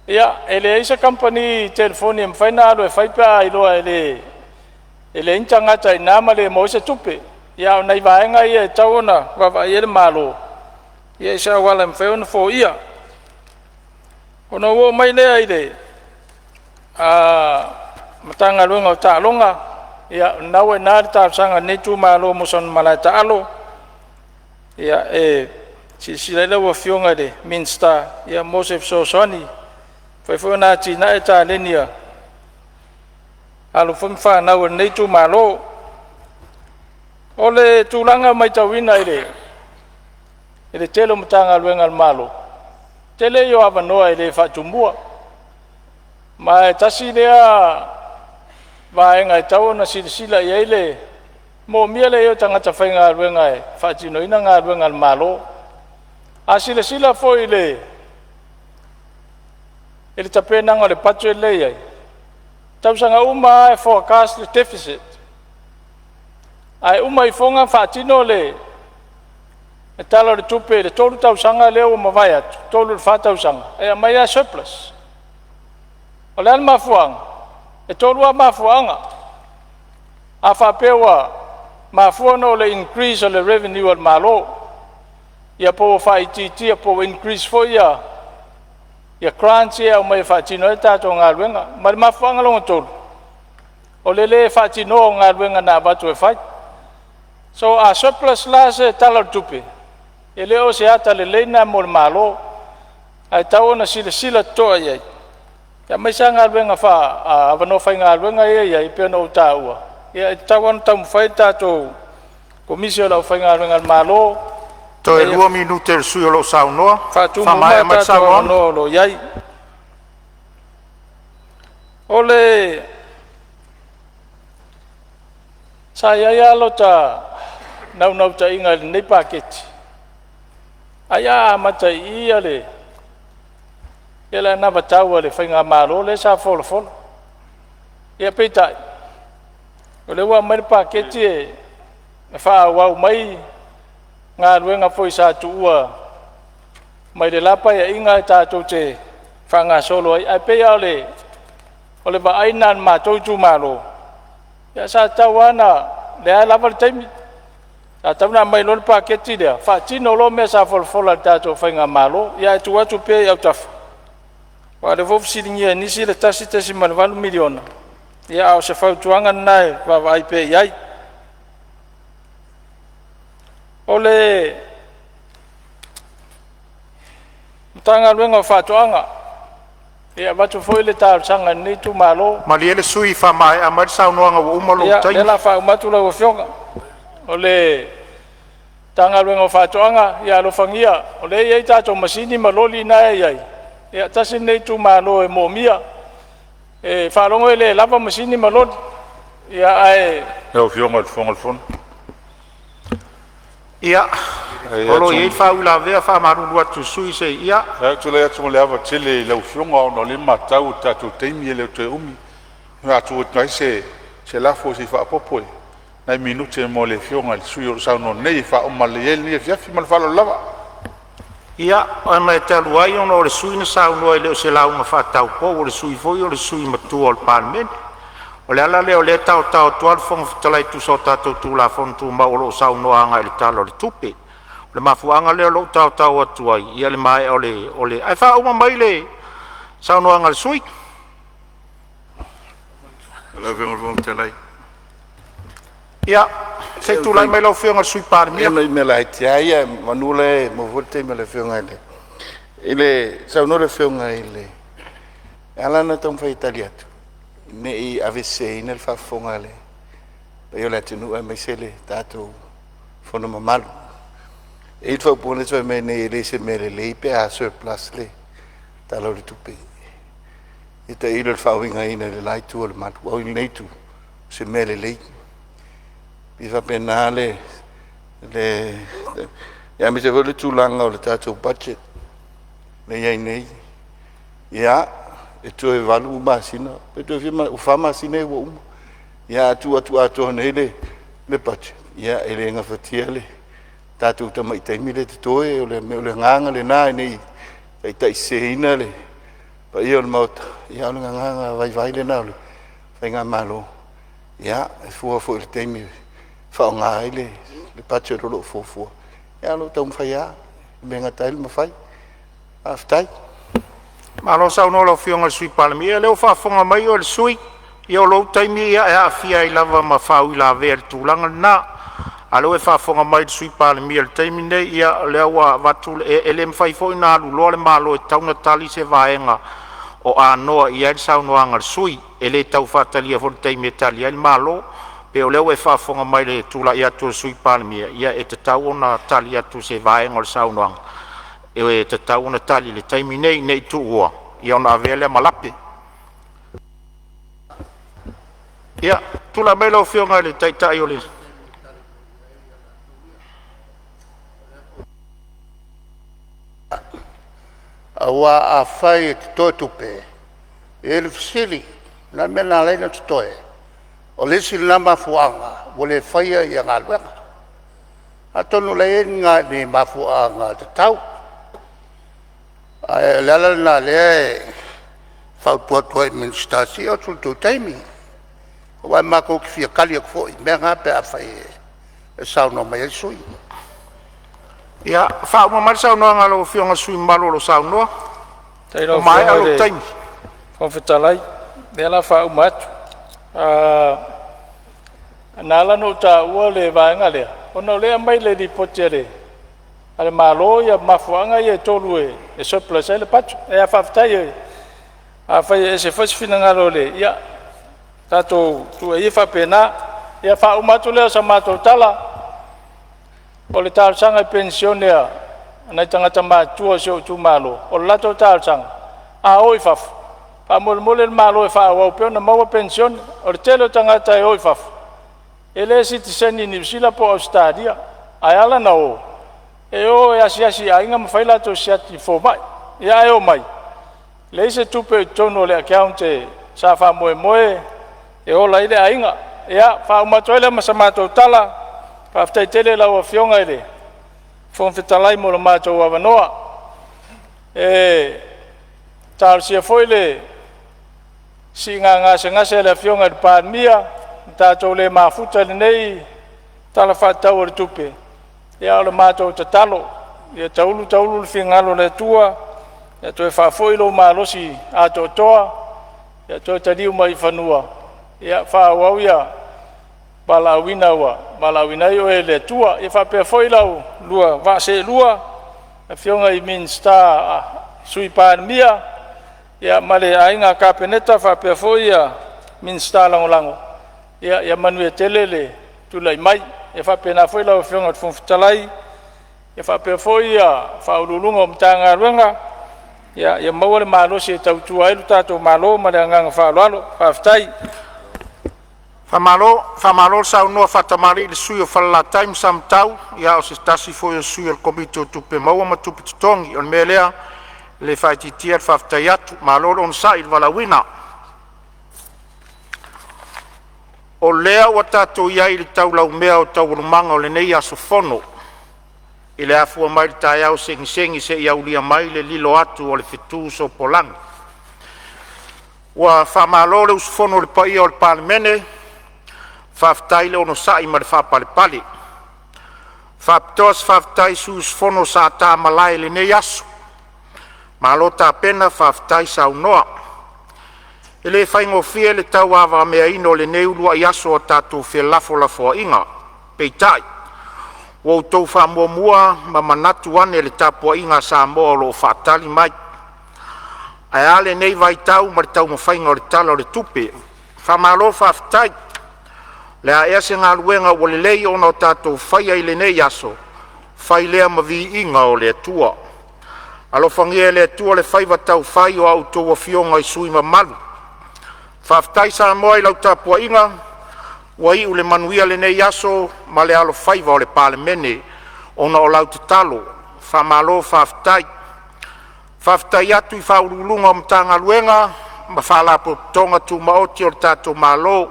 Ia, e le isa company telefoni mwhaina alo e whaipea i loa e le intangata i nama le moise tupe. Ia, o nei vaenga ia e tau na wawa i ele malo. Ia isa wala mwhaiona fo ia. Ona wo mai lea i le matanga luenga o ta'alonga ia nau e nāri tāpsanga netu malo moson malai ta'alo ia e sila lewa fionga le Minster ia Mosef Sosoni whaifua nā tina e tā lenia alo whumwha nau e netu malo o le tūlanga mai tawina i le telo matanga luenga al malo tele yo avanoa i le whatumua. Ma e tasi lea vaenga e tau na sila i eile mo mia le yo tangata whainga ruenga e whaatino ina ngā ruenga al malo. A sila fo i le tapenanga le patu e lei ai. Tausanga uma e forecast le deficit. Ai uma i fonga whaatino le e tala le tupe le tolu tausanga leo mawai atu, tolu le whatausanga. E mai a surplus. O le mafuanga, e tolu a mafuanga. A whapewa mafuanga o le increase o le revenue al malo. Ia po whaititi, ia po increase fo ia grants ia o mai whaatino e tātou ngā ruenga. Ma le mafuanga longa tolu. O le whaatino o ngā ruenga nā batu e whai. So a surplus la se tala le tupe. E leo se ata le leina mo le malo ai tau na sila toa iai ia mai sa ngā ruenga wha avano whai ngā ruenga iai pe no tāua ia tau anu tau mwhai tātou komisio lau whai ngā ruenga malo To e 2 minute sui o lo sau noa. whatumu mā tātou anu lo iai o le sa iai alo ta nau ta inga nei paketi Aya mata ia le. Ia na batau le whainga malo le sa folo. Ia peitai. O le wa mai paketi e wha wau mai ngā ruenga foi sa tuua. Mai le lapa ia inga e tātou te whanga solo ai. Ai pea o le ba ainan mātou tu malo. Ia sa tau ana le a lapa le taimi. Ta tauna mai lol paketi dia. Fa tino lo me sa folfola tato fainga malo. Ia tu watu pe au taf. wa le vof silingia nisi le tasi malvalu miliona ia o se fautuanga nai va vai pe iai ole tanga luenga fatuanga ia batu foi le tal sanga ni tu malo Mali ele sui fa mai a mai sa no nga o malo tai. ia la fa matu la o fionga ole tanga luenga fatuanga ia lo fangia ole ia tato masini maloli na iai ia tasi nei tu malo e momia e fa longo ele lava masini maloli ia ai Ia o fionga al fon. Ia. Olo ye fa ula ve fa maru atu sui se ia. Tu le atu le ava tele le o fionga o no le matau tatu teimi le te umi. Nga tu ngai se la fo si fa popo. Na minute mo le fionga le sui o sa no nei fa o male ye ni fia fi mal fa lo lava. Ia, ana e te luai ono le sui na sa no le se la uma fa tau po o le sui foi o le sui matu o Palemene. O le ala le o le tau tual fong talai tu so tatu tu la fon tu ma o lo sa no anga le talo le tupe. Le mafuanga le lo tau atu ai ia le mai o le ai fa uma mai le sa no anga le sui. La fionga talai. Ia, se tu lai mai lo fionga sui Palemene. Ia me la ia manule mo volte me le fionga ile. Ile sa no le fionga ile. Ala na tom fa italiano. Ne I avesse in el fa fongale. Io le tenu a mesele tato fono mamalu. E il fa pone so me ne le se me le pe a sur place le. Talo le tupe. E te il fa winga in le lai tu le mat. O il nei tu. Se me le. I fa penale le ya mi se vole tu langa o le tato budget. Le ia nei. Ya e tu e valu masina e tu firma o fama sine wo ya tu nele le pat ya ele nga fatiele tatu ta mai tai mile to e le nganga le nai nei ai tai seina le pa io il mot ya le nganga vai le na le fai nga malo ya fu il temi fa nga ile le pat lo fo ya lo tom fa ya benga tai ma fai aftai Ma lo sa no lo fionga sui Palemene le o fa fonga mai o le sui io lo taimi ia e afia I lava ma fa u la ver tu langa na alo e fa fonga mai sui Palemene le taimi nei ia le wa vatu e le mfai fo ina lu lo le malo e tauna tali se vaenga o a no ia sa no anga sui e le tau fa tali fo taimi tali il malo pe o le o e fa fonga mai le tu la ia tu sui Palemene ia e te tau ona tali tu se vaenga o sa no anga e te tau na tali le taimi nei tu ua i ona avele malape ia tula mai lau fionga le taitai o le aua a fai e te toe tupe e le fisili na mena leina te toe o le si lama fuanga o le faia I a ngā luenga a tonu le ngā ni mafuanga te tau le ala na le fautua ministasi o tu taimi wa mako ki fia kali ko foi me nga pe a fai e sau no mai sui ia fa uma mar sau no ngalo fionga sui malo lo sau no tai lo mai alo taimi fo fetalai de la fa umat nala no ta ua le vanga le ona le mai le di potere ale malo ia mafuanga ia tolu e so place le pat e a faftai a fai e se fas finanga le ia tato tu e fa pena ia fa umatu le sa mato tala o le tal sanga pensione na tanga ma tu so tu malo o la total sanga a oi faf pa mol le malo e fa o pe na mo pension o telo tanga ta oi faf ele citizen ni sila po stadia ayala na o e o e asi ainga mawhaila to siati fo mai ia e o mai le se tupe tono le account sa fa moe e o laile ainga ia fa umatoile masamato tala fa ftai tele la o fionga ile fon fitalai mo ma to wa noa e tal si foile singa nga se le fionga de Palemene ta to le mafuta nei tala fa tau le tupe ia le matou te talo ia taulu le fingalo le tua ia toe whaafoi lo malosi a toa, ia toe taliu mai whanua, ia whaawau ia balawina ua, balawina i oe le tua, ia whapea foi lau lua, vase lua, e whionga i minsta sui Palemene, ia male ainga kapeneta whapea foi ia minsta lango, ia manue telele tulai mai, ia whapea na foi lau whionga Fonotaga, ia whapea foi ia whaululunga o mtanga ruenga, ia maua le malosi e tautua ilu tato malo, male anganga whaaloalo, whaftai. Whamalo sa unua whatamari le sui o whalalatai msam tau, ia o se tasi foi o sui o komito tupe maua ma tupe tutongi, o me lea le whaititia le whaftai atu, malolo on sa il walawina. O lea wa tato iai le tau lau mea o tau rumanga o le nei aso fono, i le afua mai le tai au sengi se iau lia mai le lilo atu o le fitu so polangi. Wa whamalo le usfono le paia o le Palemene, whaftai le ono sai ma le whapalepale. Whaptos whaftai su usfono sa tā malai le nei aso. Malo tā pena whaftai sa unoa. E le whaingofia le tau awa mea ino le nei ulua i aso o tātou whia lafo inga, peitai. Wau tau whamua ma manatu ane le tapua inga sa moa lo whaatali mai. Ai ale nei vai tau ma le tau mawhainga o le tala o le tupe. Whamalo whaftai. Le a ea se ngā luenga o le lei ona o tātou whaia i le nei aso. Whai lea ma vi inga o le tua. Alo whangia le tua le whaiva tau whai o au tau fionga i sui ma malu. Whaftai sa moa i lau tapua inga. Wai u le manuia le nei aso ma le alo whaiva o le Palemene ona o lau te talo. Whamalo whaftai. Whaftai atu i whaurulunga o mtanga luenga ma whalapo tonga tu maoti o le tātou malo.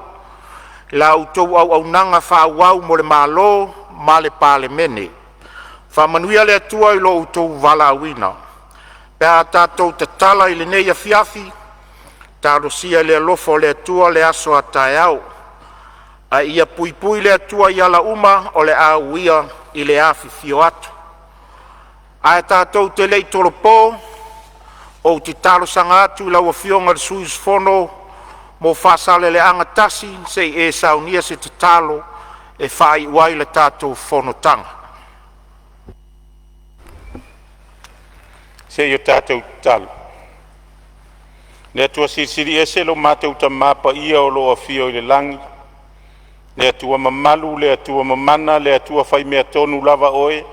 La utou au nanga whauau mo le malo ma le Palemene. Whamanuia le atua i lo utou walawina. Pea tātou te tala i le nei afiafi, tārosia le alofo le atua le aso a tae au. A ia pui le atua i ala uma o le auia i le afi fio atu. A tātou te lei toropo, o te talo sanga atu i lau a fionga le suis fono, mo whasale le angatasi se e saunia se te talo e whai wai le tātou Fonotanga. Se yo tātou talo. Le atua siri ese lo mātou ta mapa ia o lo a fio i le langi. Le atua mamalu, le atua mamana, le atua whai mea tonu lava oe.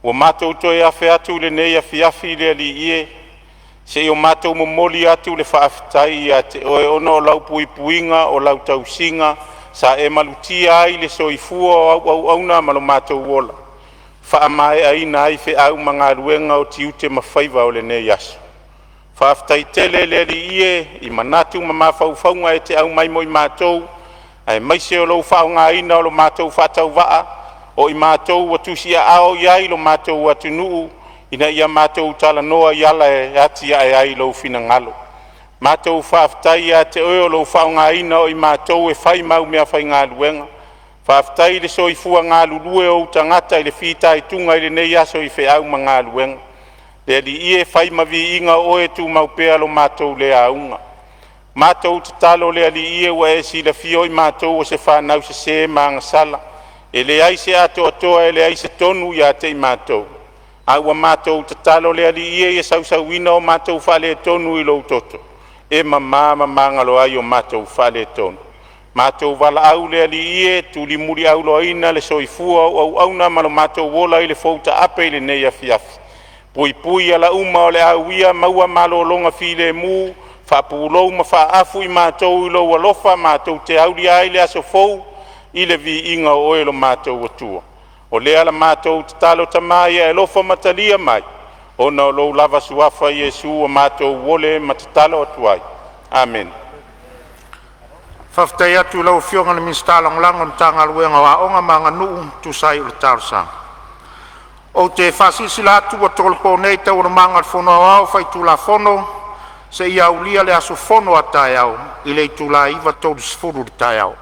Wa mātou toi awhi atu le nei awhi le ali ie. Se o mātou momoli atu le whaaftai a te oe ono o lau puinga o lau tausinga sa e malutia ai le soifua au auna malo mātou wola. Whaamae aina ai whi au mga ruenga o tiute mawhaiva o le nei aso. Whaaftai tele le ali ie i manatu ma mawhauwhaunga e te au maimoi mātou. Ai maise o lau whaunga aina o lo mātou whatau waa o i mātou watusi a ao iai lo mātou watunuu. Ina ia mātou tala noa iala e ati ai ai lau fina ngalo. Mātou whaaftai a te oe o lau whaunga ina o i mātou e whai mau mea whai ngā luenga. Whaaftai le soifua ngā lulue o tangata i le whitai tunga i le nei aso i whi au ma ngā luenga. Le ali ie whai mavi inga oe tu maupea lo mātou le aunga. Mātou te talo le ali ie wa e si le fio i mātou o se whanau se maa ngasala. E le aise ato atoa e le aise tonu i ate i mātou. Aua mātou te talo le ali ie sausauina o mātou whale tonu i lou toto. E ngalo ai o mātou whale tonu. Mātou wala au le ali ie tuli muri au loa ina le soifua au auna malo mātou wola i le fouta ape i le nei afiafi. Pui ala uma o le au ia maua malo longa file mu, whapulou ma whaafu i mātou i lou alofa mātou te auri ai le aso fou i le vi inga o oelo mātou atua. O lea la mātou te talo tamai e lofa matalia mai. O na lou lava suafa Yesu o mātou wole matatalo atuai. Amen. Whaftai atu lau fionga na minstalang langon tanga luenga wa onga mga nuu tu sai ule tarsa. O te whasisila atu wa tolpo nei tau na mga fono au fai tula fono se ia ulia le aso fono a tai au i le tula iwa tolu sfuru le tai au.